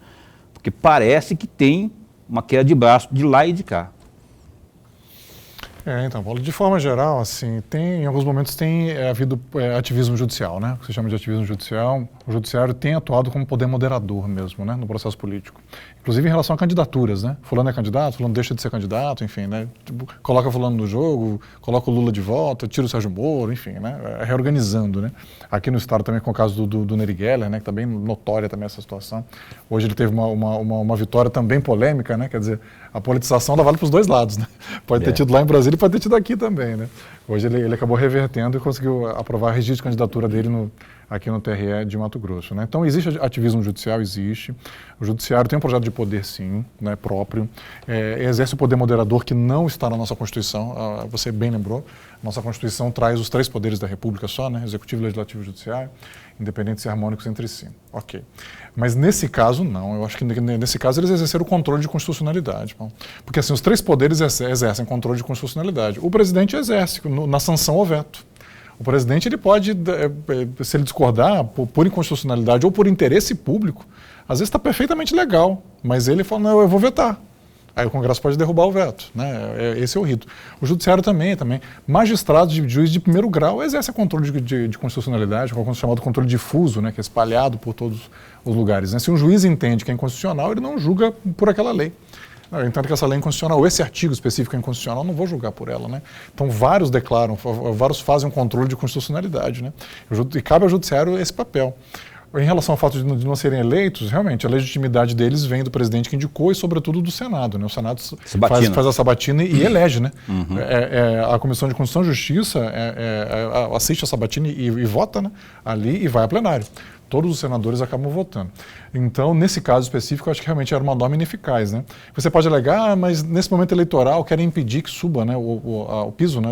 Porque parece que tem uma queda de braço de lá e de cá. Então, Paulo, de forma geral, assim, em alguns momentos tem havido ativismo judicial, né? O que se chama de ativismo judicial. O judiciário tem atuado como poder moderador mesmo, né? No processo político. Inclusive em relação a candidaturas, né? Fulano é candidato, fulano deixa de ser candidato, enfim, né? Tipo, coloca fulano no jogo, coloca o Lula de volta, tira o Sérgio Moro, enfim, né? Reorganizando, né? Aqui no estado também com o caso do Nery Geller, né? Que está bem notória também essa situação. Hoje ele teve uma vitória também polêmica, né? Quer dizer, a politização dá vale para os dois lados, né? Pode ter tido lá em Brasília e pode ter tido aqui também, né? Hoje ele acabou revertendo e conseguiu aprovar a registro de candidatura dele aqui no TRE de Mato Grosso, né? Então existe ativismo judicial, existe. O judiciário tem um projeto de poder, sim, né, próprio. Exerce o poder moderador que não está na nossa Constituição, você bem lembrou. Nossa Constituição traz os 3 poderes da República só, né? Executivo, Legislativo e Judiciário, independentes e harmônicos entre si. Ok. Mas nesse caso, não. Eu acho que nesse caso eles exerceram o controle de constitucionalidade. Bom, porque assim, os 3 poderes exercem controle de constitucionalidade. O presidente exerce na sanção ao veto. O presidente ele pode, se ele discordar por inconstitucionalidade ou por interesse público, às vezes está perfeitamente legal, mas ele fala, não, eu vou vetar. Aí o Congresso pode derrubar o veto, né? Esse é o rito. O Judiciário também. Magistrados de juiz de primeiro grau exercem controle de constitucionalidade, o chamado controle difuso, né? Que é espalhado por todos os lugares, né? Se um juiz entende que é inconstitucional, ele não julga por aquela lei. Eu entendo que essa lei é inconstitucional, ou esse artigo específico é inconstitucional, eu não vou julgar por ela, né? Então vários declaram, vários fazem um controle de constitucionalidade, né? E cabe ao Judiciário esse papel. Em relação ao fato de não serem eleitos, realmente, a legitimidade deles vem do presidente que indicou e, sobretudo, do Senado, né? O Senado faz a sabatina e elege, né? Uhum. A Comissão de Constituição e Justiça assiste a sabatina e vota, né? Ali e vai a plenário. Todos os senadores acabam votando. Então, nesse caso específico, eu acho que realmente era uma norma ineficaz, né? Você pode alegar, mas nesse momento eleitoral querem impedir que suba, né, o piso, né,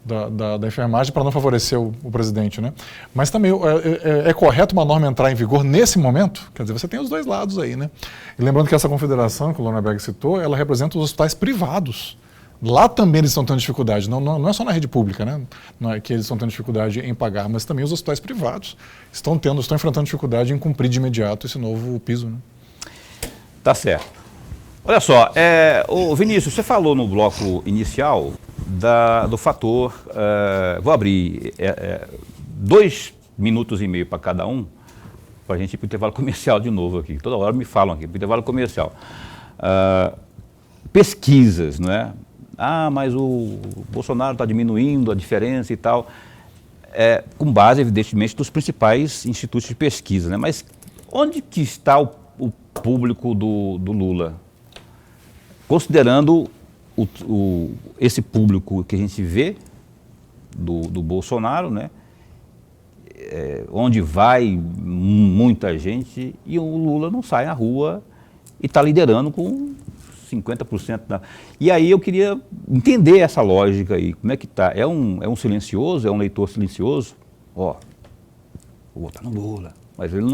da enfermagem para não favorecer o presidente, né? Mas também é correto uma norma entrar em vigor nesse momento? Quer dizer, você tem os dois lados aí, né? E lembrando que essa confederação que o Lourenberg citou, ela representa os hospitais privados. Lá também eles estão tendo dificuldade, não é só na rede pública, né? Não é que eles estão tendo dificuldade em pagar, mas também os hospitais privados estão enfrentando dificuldade em cumprir de imediato esse novo piso, né? Tá certo. Olha só, Vinícius, você falou no bloco inicial do fator, vou abrir 2 minutos e meio para cada um, para a gente ir para o intervalo comercial de novo aqui. Toda hora me falam aqui, para o intervalo comercial. Pesquisas, não é? Mas o Bolsonaro está diminuindo a diferença e tal, com base, evidentemente, dos principais institutos de pesquisa, né? Mas onde que está o público do Lula? Considerando esse público que a gente vê do Bolsonaro, né? onde vai muita gente e o Lula não sai na rua e está liderando com 50% da... E aí eu queria entender essa lógica aí, como é que está? É um silencioso, é um eleitor silencioso? Ó, vou votar no Lula, mas ele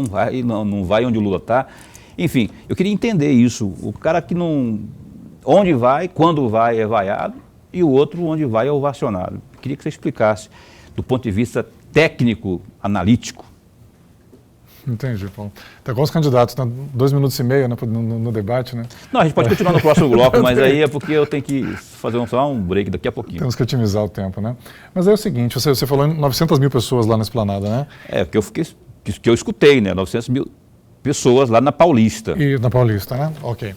não vai onde o Lula está. Enfim, eu queria entender isso, o cara que não... Onde vai, quando vai é vaiado e o outro onde vai é ovacionado. Queria que você explicasse, do ponto de vista técnico, analítico. Entendi, Paulo. Tá com os candidatos, né? 2 minutos e meio, né, no debate, né? Não, a gente pode continuar no próximo bloco, mas aí é porque eu tenho que fazer só um break daqui a pouquinho. Temos que otimizar o tempo, né? Mas aí é o seguinte, você falou em 900 mil pessoas lá na Esplanada, né? Que eu escutei, né? 900 mil pessoas lá na Paulista. E na Paulista, né? Ok.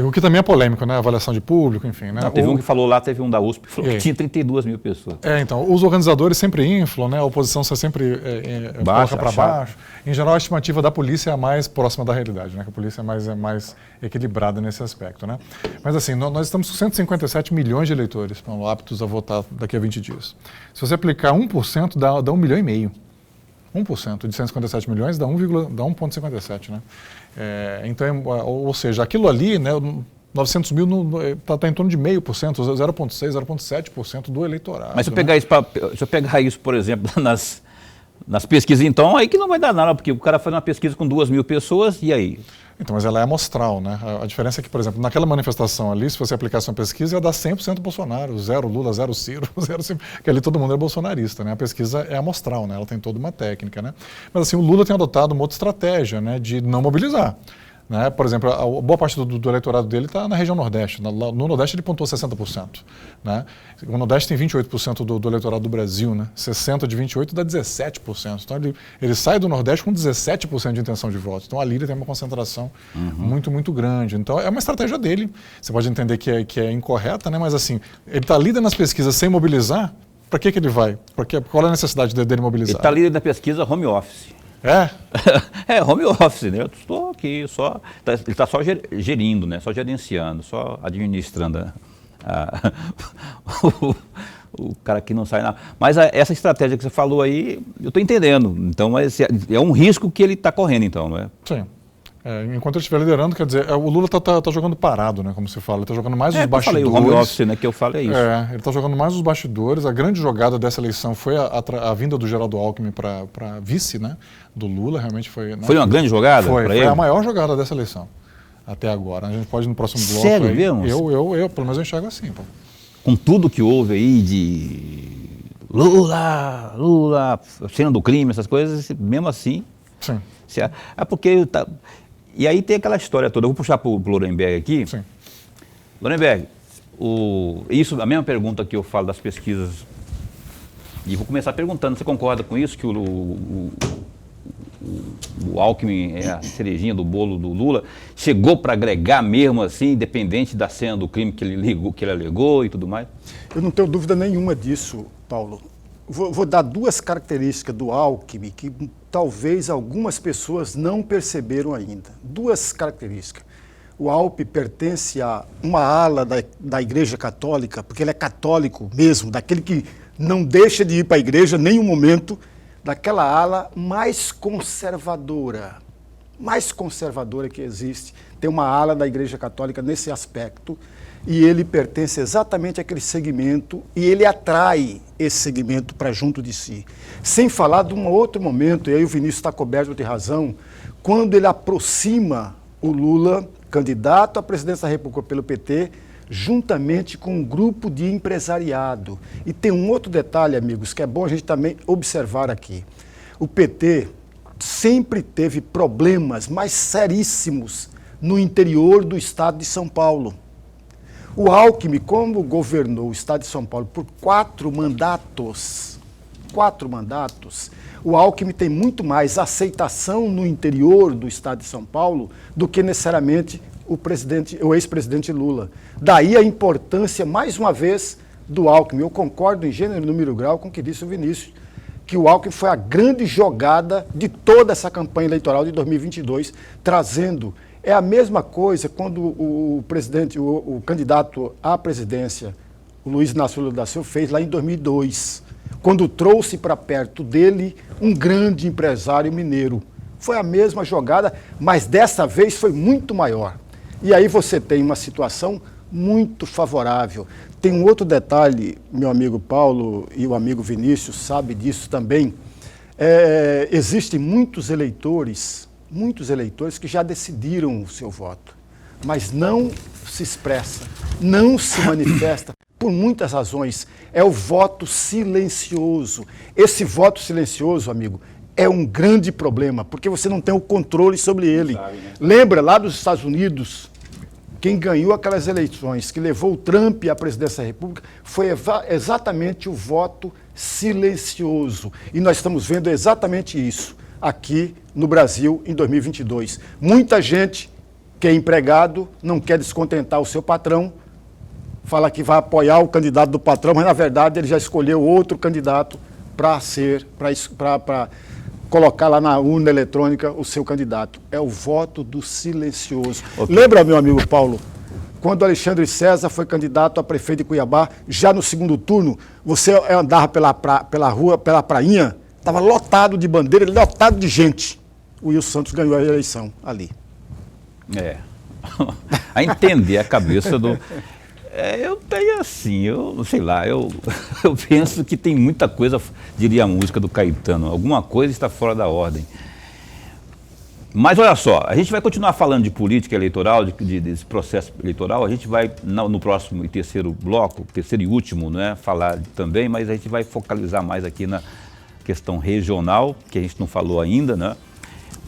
O que também é polêmico, né? Avaliação de público, enfim, né? Não, teve um que falou lá, teve um da USP que falou que tinha 32 mil pessoas. Então, os organizadores sempre inflam, né? A oposição sempre coloca para baixo. Em geral, a estimativa da polícia é a mais próxima da realidade, né? Que a polícia é mais equilibrada nesse aspecto, né? Mas assim, nós estamos com 157 milhões de eleitores aptos a votar daqui a 20 dias. Se você aplicar 1%, dá 1,5 milhão. 1% de 157 milhões dá 1,57, né? Então, ou seja, aquilo ali, né, 900 mil está em torno de 0,5%, 0,6%, 0,7% do eleitorado. Mas se eu pegar isso, por exemplo, nas pesquisas, então, aí que não vai dar nada, porque o cara faz uma pesquisa com 2 mil pessoas, e aí? Então, mas ela é amostral, né? A diferença é que, por exemplo, naquela manifestação ali, se você aplicasse uma pesquisa, ia dar 100% Bolsonaro, 0 Lula, 0 Ciro, 0 Ciro, porque ali todo mundo é bolsonarista, né? A pesquisa é amostral, né? Ela tem toda uma técnica, né? Mas assim, o Lula tem adotado uma outra estratégia, né? De não mobilizar. Né? Por exemplo, a boa parte do eleitorado dele está na região Nordeste. No Nordeste ele pontuou 60%. Né? O Nordeste tem 28% do eleitorado do Brasil, né? 60% de 28% dá 17%. Então ele sai do Nordeste com 17% de intenção de voto. Então ali ele tem uma concentração muito, muito grande. Então é uma estratégia dele. Você pode entender que é incorreta, né? Mas assim, ele está líder nas pesquisas sem mobilizar. Para que ele vai? Qual é a necessidade dele mobilizar? Ele está líder na pesquisa home office. Home office, né? Eu estou aqui só... Ele está só gerindo, né? Só gerenciando, só administrando o cara que não sai nada. Mas essa estratégia que você falou aí, eu estou entendendo. Então, mas é um risco que ele está correndo, então, não é? Sim. Enquanto ele estiver liderando, quer dizer, o Lula está jogando parado, né, como se fala, ele está jogando mais os bastidores. Eu falei, o home office, né, que eu falo é isso. Ele está jogando mais os bastidores. A grande jogada dessa eleição foi a vinda do Geraldo Alckmin para vice, né, do Lula, realmente foi... Né, foi uma grande jogada? Foi a maior jogada dessa eleição, até agora. A gente pode ir no próximo bloco. Sério aí, mesmo? Eu, pelo menos eu enxergo assim. Pô. Com tudo que houve aí de Lula, cena do crime, essas coisas, mesmo assim... Sim. Porque... E aí tem aquela história toda, eu vou puxar para o Lorenberg aqui. Sim. Lorenberg, a mesma pergunta que eu falo das pesquisas, e vou começar perguntando, você concorda com isso, que o Alckmin é a cerejinha do bolo do Lula, chegou para agregar mesmo assim, independente da cena do crime que ele alegou e tudo mais? Eu não tenho dúvida nenhuma disso, Paulo. Vou dar 2 características do Alckmin que talvez algumas pessoas não perceberam ainda. 2 características. O Alckmin pertence a uma ala da Igreja Católica, porque ele é católico mesmo, daquele que não deixa de ir para a igreja em nenhum momento, daquela ala mais conservadora que existe. Tem uma ala da Igreja Católica nesse aspecto, e ele pertence exatamente àquele segmento, e ele atrai esse segmento para junto de si. Sem falar de um outro momento, e aí o Vinícius está coberto de razão, quando ele aproxima o Lula, candidato à presidência da República pelo PT, juntamente com um grupo de empresariado. E tem um outro detalhe, amigos, que é bom a gente também observar aqui. O PT sempre teve problemas mais seríssimos no interior do estado de São Paulo. O Alckmin, como governou o estado de São Paulo por 4 mandatos, o Alckmin tem muito mais aceitação no interior do estado de São Paulo do que necessariamente o ex-presidente Lula. Daí a importância, mais uma vez, do Alckmin. Eu concordo em gênero e número grau com o que disse o Vinícius, que o Alckmin foi a grande jogada de toda essa campanha eleitoral de 2022, trazendo... É a mesma coisa quando o candidato à presidência, o Luiz Inácio Lula da Silva, fez lá em 2002. quando trouxe para perto dele um grande empresário mineiro. Foi a mesma jogada, mas dessa vez foi muito maior. E aí você tem uma situação muito favorável. Tem um outro detalhe, meu amigo Paulo e o amigo Vinícius sabe disso também. Existem muitos eleitores que já decidiram o seu voto, mas não se expressa, não se manifesta por muitas razões. É o voto silencioso. Esse voto silencioso, amigo, é um grande problema, porque você não tem o controle sobre ele. Sabe, né? Lembra, lá dos Estados Unidos, quem ganhou aquelas eleições, que levou o Trump à presidência da República, foi exatamente o voto silencioso. E nós estamos vendo exatamente isso aqui no Brasil em 2022. Muita gente que é empregado não quer descontentar o seu patrão, fala que vai apoiar o candidato do patrão, mas na verdade ele já escolheu outro candidato para colocar lá na urna eletrônica o seu candidato. É o voto do silencioso. Okay. Lembra, meu amigo Paulo, quando Alexandre César foi candidato a prefeito de Cuiabá, já no segundo turno, você andava pela rua, pela prainha, estava lotado de bandeira, lotado de gente. O Wilson Santos ganhou a eleição ali. A entender a cabeça do... eu tenho assim, eu sei lá, eu penso que tem muita coisa, diria a música do Caetano, alguma coisa está fora da ordem. Mas olha só, a gente vai continuar falando de política eleitoral, desse processo eleitoral, a gente vai no próximo e terceiro bloco, terceiro e último, né, falar também, mas a gente vai focalizar mais aqui na questão regional, que a gente não falou ainda, né?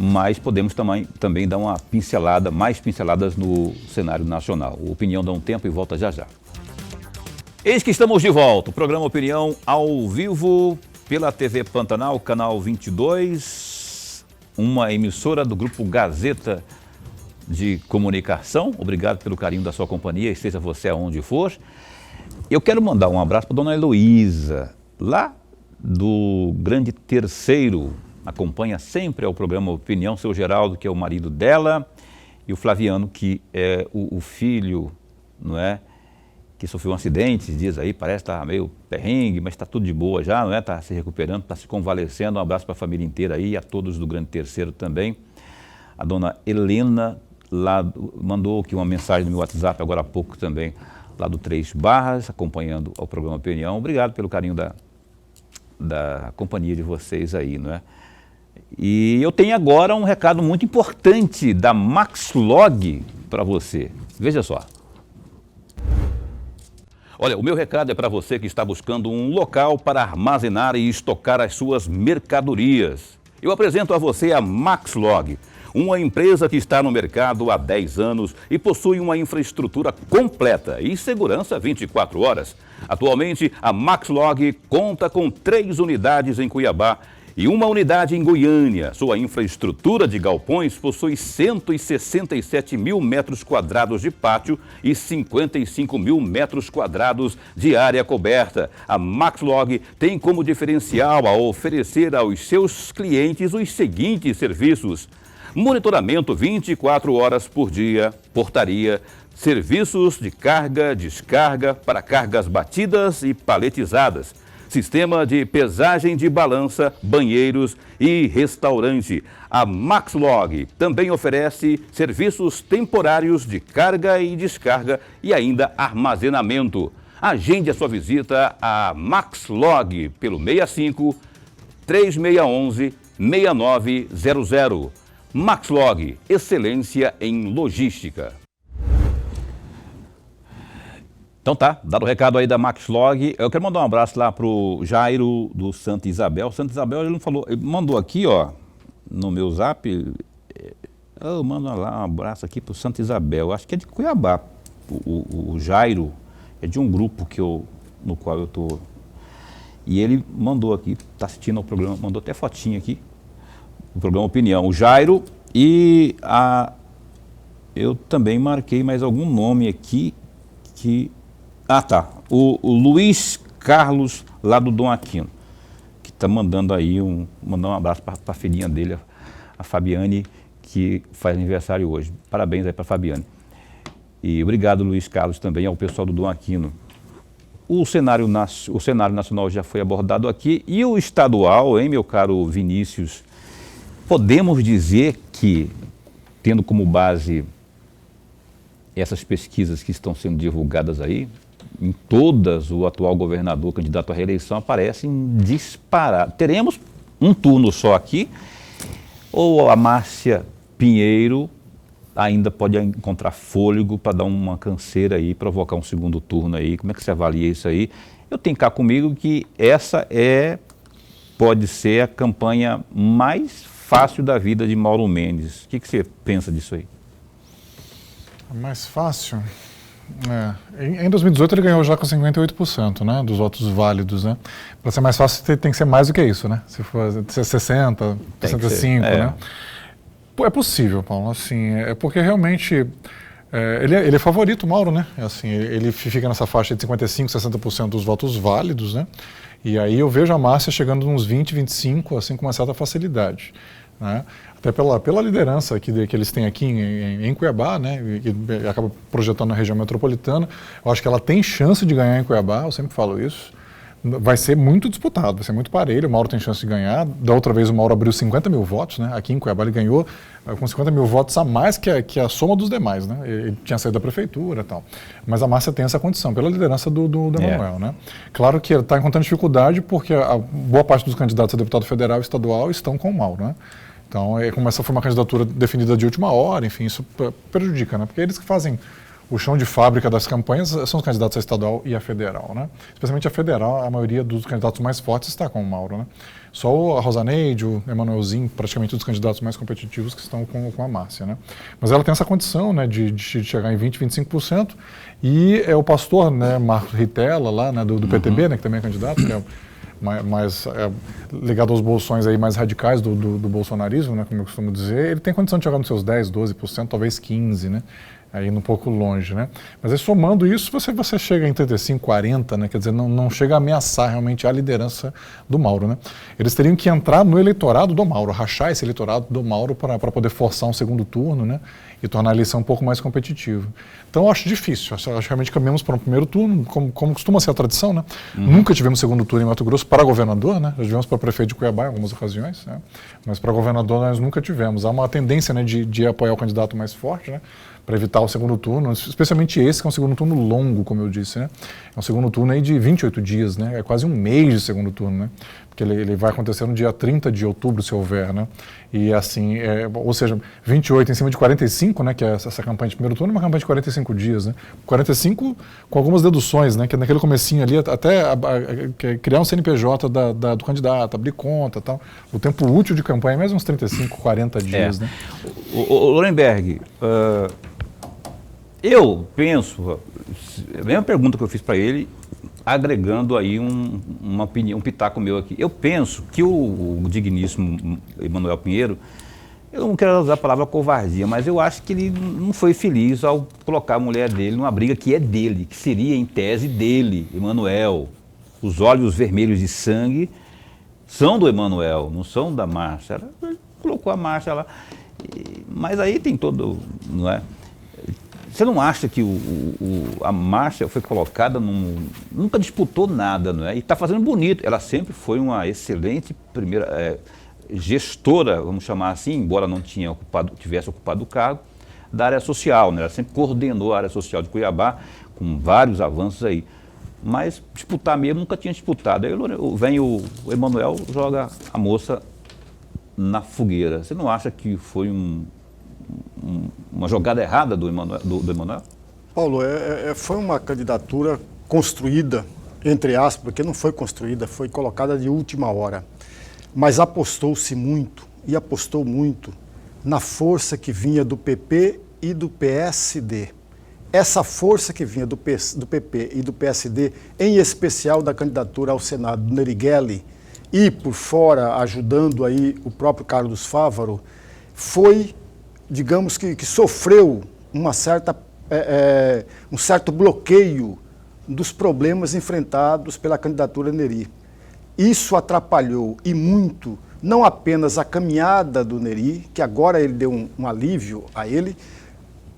Mas podemos também dar uma pincelada, mais pinceladas no cenário nacional. O Opinião dá um tempo e volta já já. Eis que estamos de volta, o programa Opinião ao vivo pela TV Pantanal, canal 22, uma emissora do Grupo Gazeta de Comunicação. Obrigado pelo carinho da sua companhia, esteja você aonde for. Eu quero mandar um abraço para a dona Heloísa, lá do Grande Terceiro. Acompanha sempre o programa Opinião, seu Geraldo, que é o marido dela, e o Flaviano, que é o filho, não é? Que sofreu um acidente, diz aí, parece que está meio perrengue, mas está tudo de boa já, não é? Está se recuperando, está se convalescendo. Um abraço para a família inteira aí, a todos do Grande Terceiro também. A dona Helena lá mandou aqui uma mensagem no meu WhatsApp agora há pouco também, lá do Três Barras, acompanhando o programa Opinião. Obrigado pelo carinho da companhia de vocês aí, não é? E eu tenho agora um recado muito importante da Maxlog para você. Veja só. Olha, o meu recado é para você que está buscando um local para armazenar e estocar as suas mercadorias. Eu apresento a você a Maxlog, uma empresa que está no mercado há 10 anos e possui uma infraestrutura completa e segurança 24 horas. Atualmente, a Maxlog conta com 3 unidades em Cuiabá e uma unidade em Goiânia. Sua infraestrutura de galpões possui 167 mil metros quadrados de pátio e 55 mil metros quadrados de área coberta. A Maxlog tem como diferencial a oferecer aos seus clientes os seguintes serviços: monitoramento 24 horas por dia, portaria, serviços de carga, descarga para cargas batidas e paletizadas, sistema de pesagem de balança, banheiros e restaurante. A Maxlog também oferece serviços temporários de carga e descarga e ainda armazenamento. Agende a sua visita a Maxlog pelo 65 3611 6900. Maxlog, excelência em logística. Então tá, dado o recado aí da Maxlog, eu quero mandar um abraço lá pro Jairo do Santa Isabel. Santa Isabel, ele não falou, ele mandou aqui, ó, no meu zap, eu mando lá um abraço aqui pro Santa Isabel, acho que é de Cuiabá. O Jairo é de um grupo no qual eu tô, e ele mandou aqui, tá assistindo ao programa, mandou até fotinha aqui, o programa Opinião. O Jairo e eu também marquei mais algum nome aqui que... Ah, tá. O Luiz Carlos, lá do Dom Aquino, que está mandando aí mandar um abraço para a filhinha dele, a Fabiane, que faz aniversário hoje. Parabéns aí para a Fabiane. E obrigado, Luiz Carlos, também ao pessoal do Dom Aquino. o cenário nacional já foi abordado aqui e o estadual, hein, meu caro Vinícius, podemos dizer que, tendo como base essas pesquisas que estão sendo divulgadas aí, em todas o atual governador candidato à reeleição aparece em disparado. Teremos um turno só aqui, ou a Márcia Pinheiro ainda pode encontrar fôlego para dar uma canseira aí, provocar um segundo turno aí? Como é que você avalia isso aí? Eu tenho cá comigo que essa pode ser a campanha mais fácil da vida de Mauro Mendes. O que você pensa disso aí? Mais fácil? Em 2018 ele ganhou já com 58%, né, dos votos válidos, né? Para ser mais fácil tem que ser mais do que isso, né? Se for 60, 65, né? É possível, Paulo, assim, porque realmente ele é favorito, Mauro, né? Assim, ele fica nessa faixa de 55, 60% dos votos válidos, né? E aí eu vejo a Márcia chegando nos 20, 25, assim, com uma certa facilidade, né? Até pela liderança que eles têm aqui em Cuiabá, né, e acaba projetando na região metropolitana. Eu acho que ela tem chance de ganhar em Cuiabá, eu sempre falo isso. Vai ser muito disputado, vai ser muito parelho, o Mauro tem chance de ganhar. Da outra vez o Mauro abriu 50 mil votos, né, aqui em Cuiabá ele ganhou com 50 mil votos a mais que a soma dos demais, né, ele tinha saído da prefeitura e tal. Mas a Márcia tem essa condição, pela liderança do Emanuel, né. Claro que ele está encontrando dificuldade porque a boa parte dos candidatos a deputado federal e estadual estão com o Mauro, né. Então, como essa foi uma candidatura definida de última hora, enfim, isso prejudica, né? Porque eles que fazem o chão de fábrica das campanhas são os candidatos a estadual e a federal, né? Especialmente a federal, a maioria dos candidatos mais fortes está com o Mauro, né? Só a Rosaneide, o Emanuelzinho, praticamente os candidatos mais competitivos que estão com a Márcia, né? Mas ela tem essa condição, né, de chegar em 20, 25%, e o pastor, né, Marcos Ritella, lá, né, do PTB, né, que também é candidato, que é mais ligado aos bolsões aí mais radicais do bolsonarismo, né, como eu costumo dizer, ele tem condição de chegar nos seus 10, 12%, talvez 15%, né, aí indo um pouco longe, né. Mas aí, somando isso, você chega em 35, 40%, né, quer dizer, não chega a ameaçar realmente a liderança do Mauro, né. Eles teriam que entrar no eleitorado do Mauro, rachar esse eleitorado do Mauro para poder forçar um segundo turno, né, e tornar a eleição um pouco mais competitiva. Então, eu acho difícil. Acho que realmente caminhamos para um primeiro turno, como costuma ser a tradição, né? Nunca tivemos segundo turno em Mato Grosso para governador, né? Já tivemos para prefeito de Cuiabá em algumas ocasiões, né? Mas para governador nós nunca tivemos. Há uma tendência, né, de apoiar o candidato mais forte, né, para evitar o segundo turno, especialmente esse, que é um segundo turno longo, como eu disse, né? É um segundo turno aí de 28 dias, né? É quase um mês de segundo turno, né? Porque ele vai acontecer no dia 30 de outubro, se houver, né? E assim, ou seja, 28 em cima de 45, né? Que é essa campanha de primeiro turno, é uma campanha de 45 dias, né? 45 com algumas deduções, né? Que naquele comecinho ali, até criar um CNPJ do candidato, abrir conta e tal. O tempo útil de campanha é mais uns 35, 40 dias, né? O Lorenberg, eu penso, a mesma pergunta que eu fiz para ele, agregando aí uma opinião, um pitaco meu aqui. Eu penso que o digníssimo Emanuel Pinheiro, eu não quero usar a palavra covardia, mas eu acho que ele não foi feliz ao colocar a mulher dele numa briga que é dele, que seria em tese dele, Emanuel. Os olhos vermelhos de sangue são do Emanuel, não são da Márcia. Ela colocou a Márcia lá, mas aí tem todo, não é? Você não acha que a Márcia foi colocada nunca disputou nada, não é? E está fazendo bonito. Ela sempre foi uma excelente primeira gestora, vamos chamar assim, embora não tivesse ocupado o cargo, da área social, né? Ela sempre coordenou a área social de Cuiabá, com vários avanços aí. Mas disputar mesmo nunca tinha disputado. Aí vem o Emanuel, joga a moça na fogueira. Você não acha que foi uma jogada errada do Emanuel? Paulo, foi uma candidatura construída, entre aspas, porque não foi construída, foi colocada de última hora. Mas apostou-se muito, e apostou muito, na força que vinha do PP e do PSD. Essa força que vinha do PP e do PSD, em especial da candidatura ao Senado do Nerighelli, e por fora ajudando aí o próprio Carlos Fávaro, foi, digamos que sofreu um certo bloqueio dos problemas enfrentados pela candidatura Neri. Isso atrapalhou e muito, não apenas a caminhada do Neri, que agora ele deu um alívio a ele,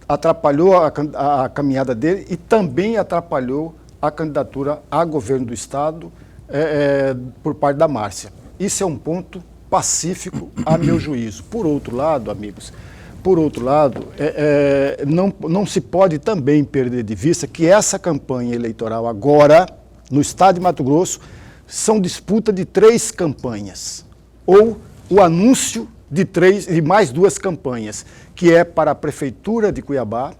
atrapalhou a caminhada dele e também atrapalhou a candidatura a governo do Estado por parte da Márcia. Isso é um ponto pacífico, a meu juízo. Por outro lado, amigos, não se pode também perder de vista que essa campanha eleitoral agora, no estado de Mato Grosso, são disputa de 3 campanhas, ou o anúncio de mais 2 campanhas, que é para a Prefeitura de Cuiabá.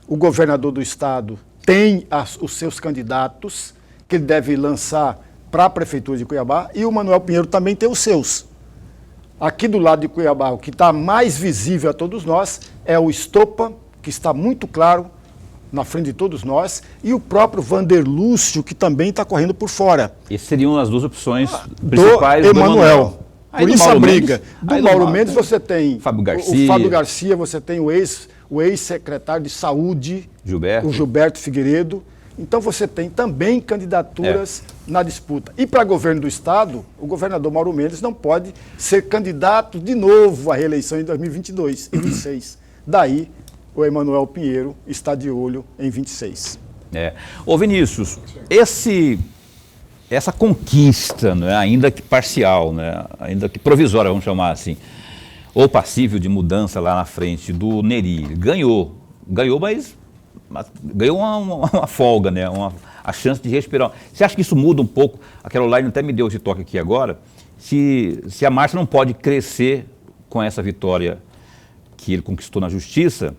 O governador do estado tem os seus candidatos, que ele deve lançar para a Prefeitura de Cuiabá, e o Manuel Pinheiro também tem os seus. Aqui do lado de Cuiabá, o que está mais visível a todos nós é o Estopa, que está muito claro na frente de todos nós, e o próprio Vander Lúcio, que também está correndo por fora. Essas seriam as 2 opções principais do Emanuel. Por isso a briga. Do Mauro Mendes você tem Fábio Garcia. o Fábio Garcia, você tem o ex-secretário de Saúde, o Gilberto Figueiredo. Então você tem também candidaturas na disputa. E para governo do Estado, o governador Mauro Mendes não pode ser candidato de novo à reeleição em 2022 e 2026. Daí o Emanuel Pinheiro está de olho em 26. Ô Vinícius, essa conquista, né, ainda que parcial, né, ainda que provisória, vamos chamar assim, ou passível de mudança lá na frente do Nery, ganhou, mas ganhou uma folga, né, a chance de respirar. Você acha que isso muda um pouco? A Caroline até me deu esse toque aqui agora, se a Márcia não pode crescer com essa vitória que ele conquistou na Justiça,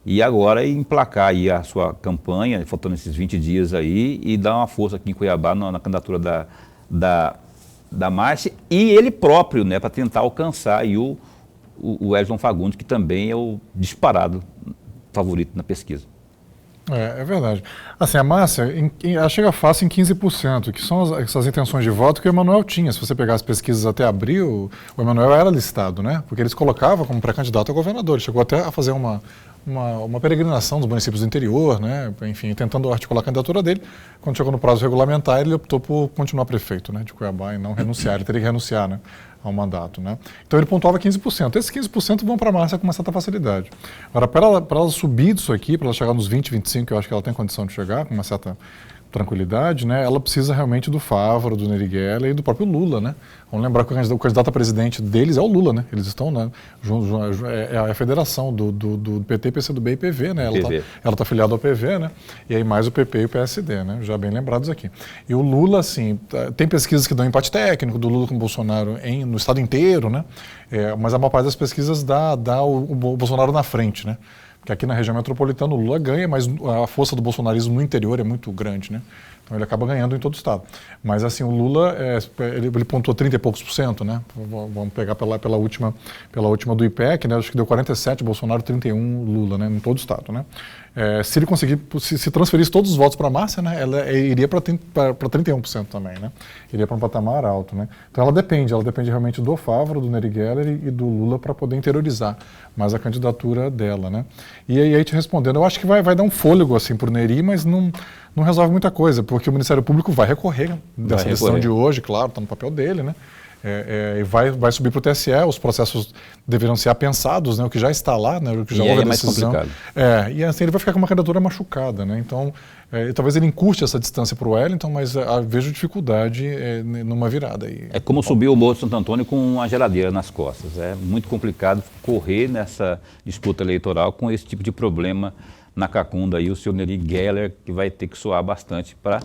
e agora emplacar aí a sua campanha, faltando esses 20 dias aí, e dar uma força aqui em Cuiabá na candidatura da Márcia, e ele próprio, né, para tentar alcançar aí o Wellington Fagundes, que também é o disparado favorito na pesquisa. É verdade. Assim, a Márcia ela chega fácil em 15%, que são essas intenções de voto que o Emanuel tinha. Se você pegar as pesquisas até abril, o Emanuel era listado, né? Porque eles colocavam como pré-candidato a governador. Ele chegou até a fazer uma peregrinação dos municípios do interior, né? Enfim, tentando articular a candidatura dele. Quando chegou no prazo regulamentar, ele optou por continuar prefeito, né, de Cuiabá e não renunciar. Ele teria que renunciar, né, ao mandato, né? Então ele pontuava 15%. Esses 15% vão para a Márcia com uma certa facilidade. Agora, para ela subir disso aqui, para ela chegar nos 20, 25, que eu acho que ela tem condição de chegar com uma certa tranquilidade, né, ela precisa realmente do Fávaro, do Nery Geller e do próprio Lula, né? Vamos lembrar que o candidato a presidente deles é o Lula, né? Eles estão, né, é a federação do PT, PCdoB e PV, né? Ela está afiliada ao PV, né? E aí mais o PP e o PSD, né? Já bem lembrados aqui. E o Lula, assim, tem pesquisas que dão empate técnico do Lula com o Bolsonaro no estado inteiro, né? Mas a maior parte das pesquisas dá o Bolsonaro na frente, né? Porque aqui na região metropolitana o Lula ganha, mas a força do bolsonarismo no interior é muito grande, né? Então ele acaba ganhando em todo o estado. Mas assim, o Lula, ele pontuou 30 e poucos %, né? Vamos pegar pela última do IPEC, né? Acho que deu 47, Bolsonaro 31, Lula, né? Em todo o estado, né? Se ele conseguir, se transferisse todos os votos para a Márcia, né? Ela iria para 31% também, né? Iria para um patamar alto, né? Então ela depende realmente do Fávaro, do Nery Geller e do Lula para poder interiorizar mais a candidatura dela, né? E aí te respondendo, eu acho que vai dar um fôlego assim para o Nery, mas não resolve muita coisa, porque o Ministério Público vai recorrer dessa decisão de hoje, claro, está no papel dele, né? E vai subir para o TSE, os processos deverão ser apensados, né? O que já está lá, né? O que já houve a decisão. Mais complicado. E assim ele vai ficar com uma candidatura machucada, né? Então, talvez ele encurte essa distância para o Wellington, mas vejo dificuldade numa virada aí. É como subir o Morro de Santo Antônio com uma geladeira nas costas. É muito complicado correr nessa disputa eleitoral com esse tipo de problema na cacunda aí, o senhor Nery Geller, que vai ter que suar bastante para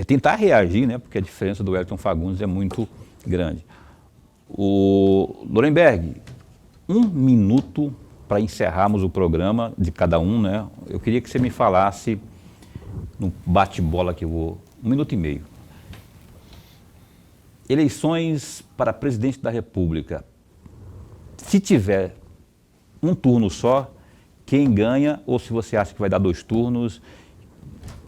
tentar reagir, né? Porque a diferença do Wellington Fagundes é muito grande. O Lorenberg, 1 minuto para encerrarmos o programa de cada um, né? Eu queria que você me falasse, no bate-bola que eu vou, 1 minuto e meio. Eleições para presidente da República. Se tiver um turno só, quem ganha, ou se você acha que vai dar 2 turnos,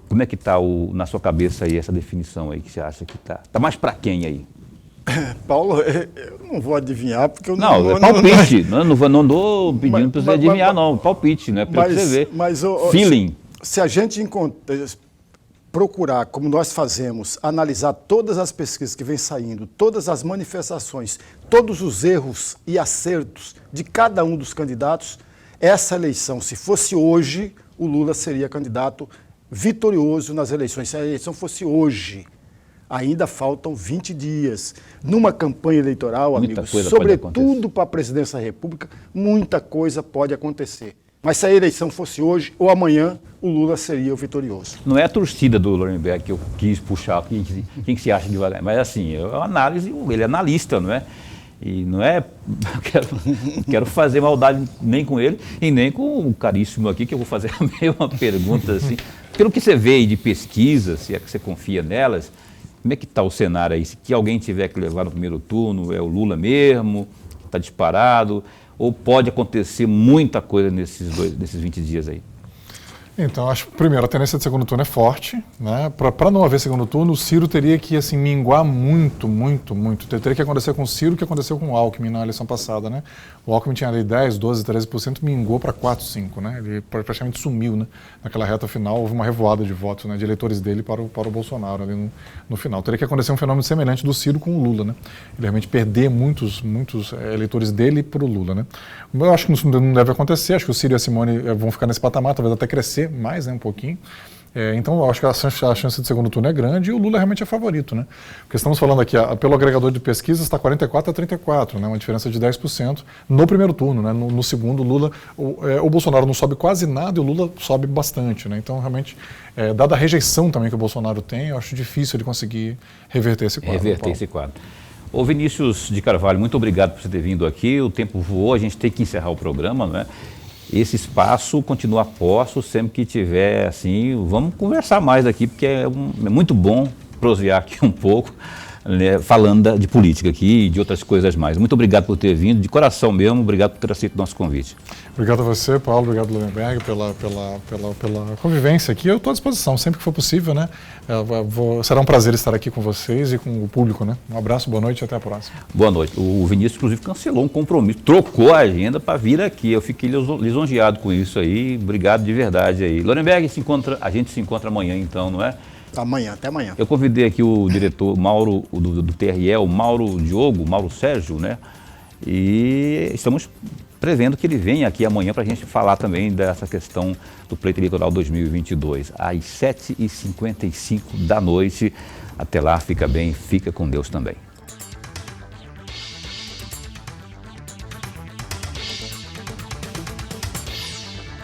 como é que está na sua cabeça aí essa definição aí que você acha que está? Está mais para quem aí? Paulo, eu não vou adivinhar, porque eu não... Não, é palpite, não estou pedindo para você adivinhar, não, palpite, né? Para você ver, feeling. Se a gente procurar, como nós fazemos, analisar todas as pesquisas que vêm saindo, todas as manifestações, todos os erros e acertos de cada um dos candidatos, essa eleição, se fosse hoje, o Lula seria candidato vitorioso nas eleições. Se a eleição fosse hoje, ainda faltam 20 dias. Numa campanha eleitoral, amigos, sobretudo para a presidência da República, muita coisa pode acontecer. Mas se a eleição fosse hoje ou amanhã, o Lula seria o vitorioso. Não é a torcida do Lorenberg que eu quis puxar, quem que se acha que vai... Mas assim, é uma análise, ele é analista, não é? E não é... quero fazer maldade nem com ele e nem com o caríssimo aqui, que eu vou fazer a mesma pergunta, assim. Pelo que você vê aí de pesquisa, se é que você confia nelas, como é que está o cenário aí? Se que alguém tiver que levar no primeiro turno, é o Lula mesmo, está disparado... Ou pode acontecer muita coisa nesses 20 dias aí? Então, acho que, primeiro, a tendência de segundo turno é forte, né? Para não haver segundo turno, o Ciro teria que, assim, minguar muito. Teria que acontecer com o Ciro o que aconteceu com o Alckmin na eleição passada, né? O Alckmin tinha ali 10, 12, 13%, mingou para 4, 5%, né? Ele praticamente sumiu, né? Naquela reta final, houve uma revoada de votos, né? De eleitores dele para o Bolsonaro ali no final. Teria que acontecer um fenômeno semelhante do Ciro com o Lula, né? Ele realmente perder muitos eleitores dele para o Lula, né? Eu acho que isso não deve acontecer, acho que o Ciro e a Simone vão ficar nesse patamar, talvez até crescer mais, né, um pouquinho. Então, eu acho que a chance de segundo turno é grande e o Lula realmente é favorito, né? Porque estamos falando aqui, pelo agregador de pesquisa, está 44 a 34, né? Uma diferença de 10% no primeiro turno, né? No segundo, o Lula, o Bolsonaro não sobe quase nada e o Lula sobe bastante, né? Então, realmente, dada a rejeição também que o Bolsonaro tem, eu acho difícil ele conseguir reverter esse quadro. Ô Vinícius de Carvalho, muito obrigado por você ter vindo aqui. O tempo voou, a gente tem que encerrar o programa, não é? Esse espaço continua a posto, sempre que tiver assim, vamos conversar mais aqui, porque é muito bom prosear aqui um pouco, né, falando de política aqui e de outras coisas mais. Muito obrigado por ter vindo, de coração mesmo, obrigado por ter aceito o nosso convite. Obrigado a você, Paulo, obrigado, Lorenberg, pela convivência aqui. Eu estou à disposição, sempre que for possível, né? Será um prazer estar aqui com vocês e com o público, né? Um abraço, boa noite e até a próxima. Boa noite. O Vinícius, inclusive, cancelou um compromisso, trocou a agenda para vir aqui. Eu fiquei lisonjeado com isso aí, obrigado de verdade aí. Lorenberg, a gente se encontra amanhã, então, não é? Amanhã, até amanhã. Eu convidei aqui o diretor Mauro, do TRE, o Mauro Sérgio, né? E estamos prevendo que ele venha aqui amanhã para a gente falar também dessa questão do pleito eleitoral 2022, às 7h55 da noite. Até lá, fica bem, fica com Deus também.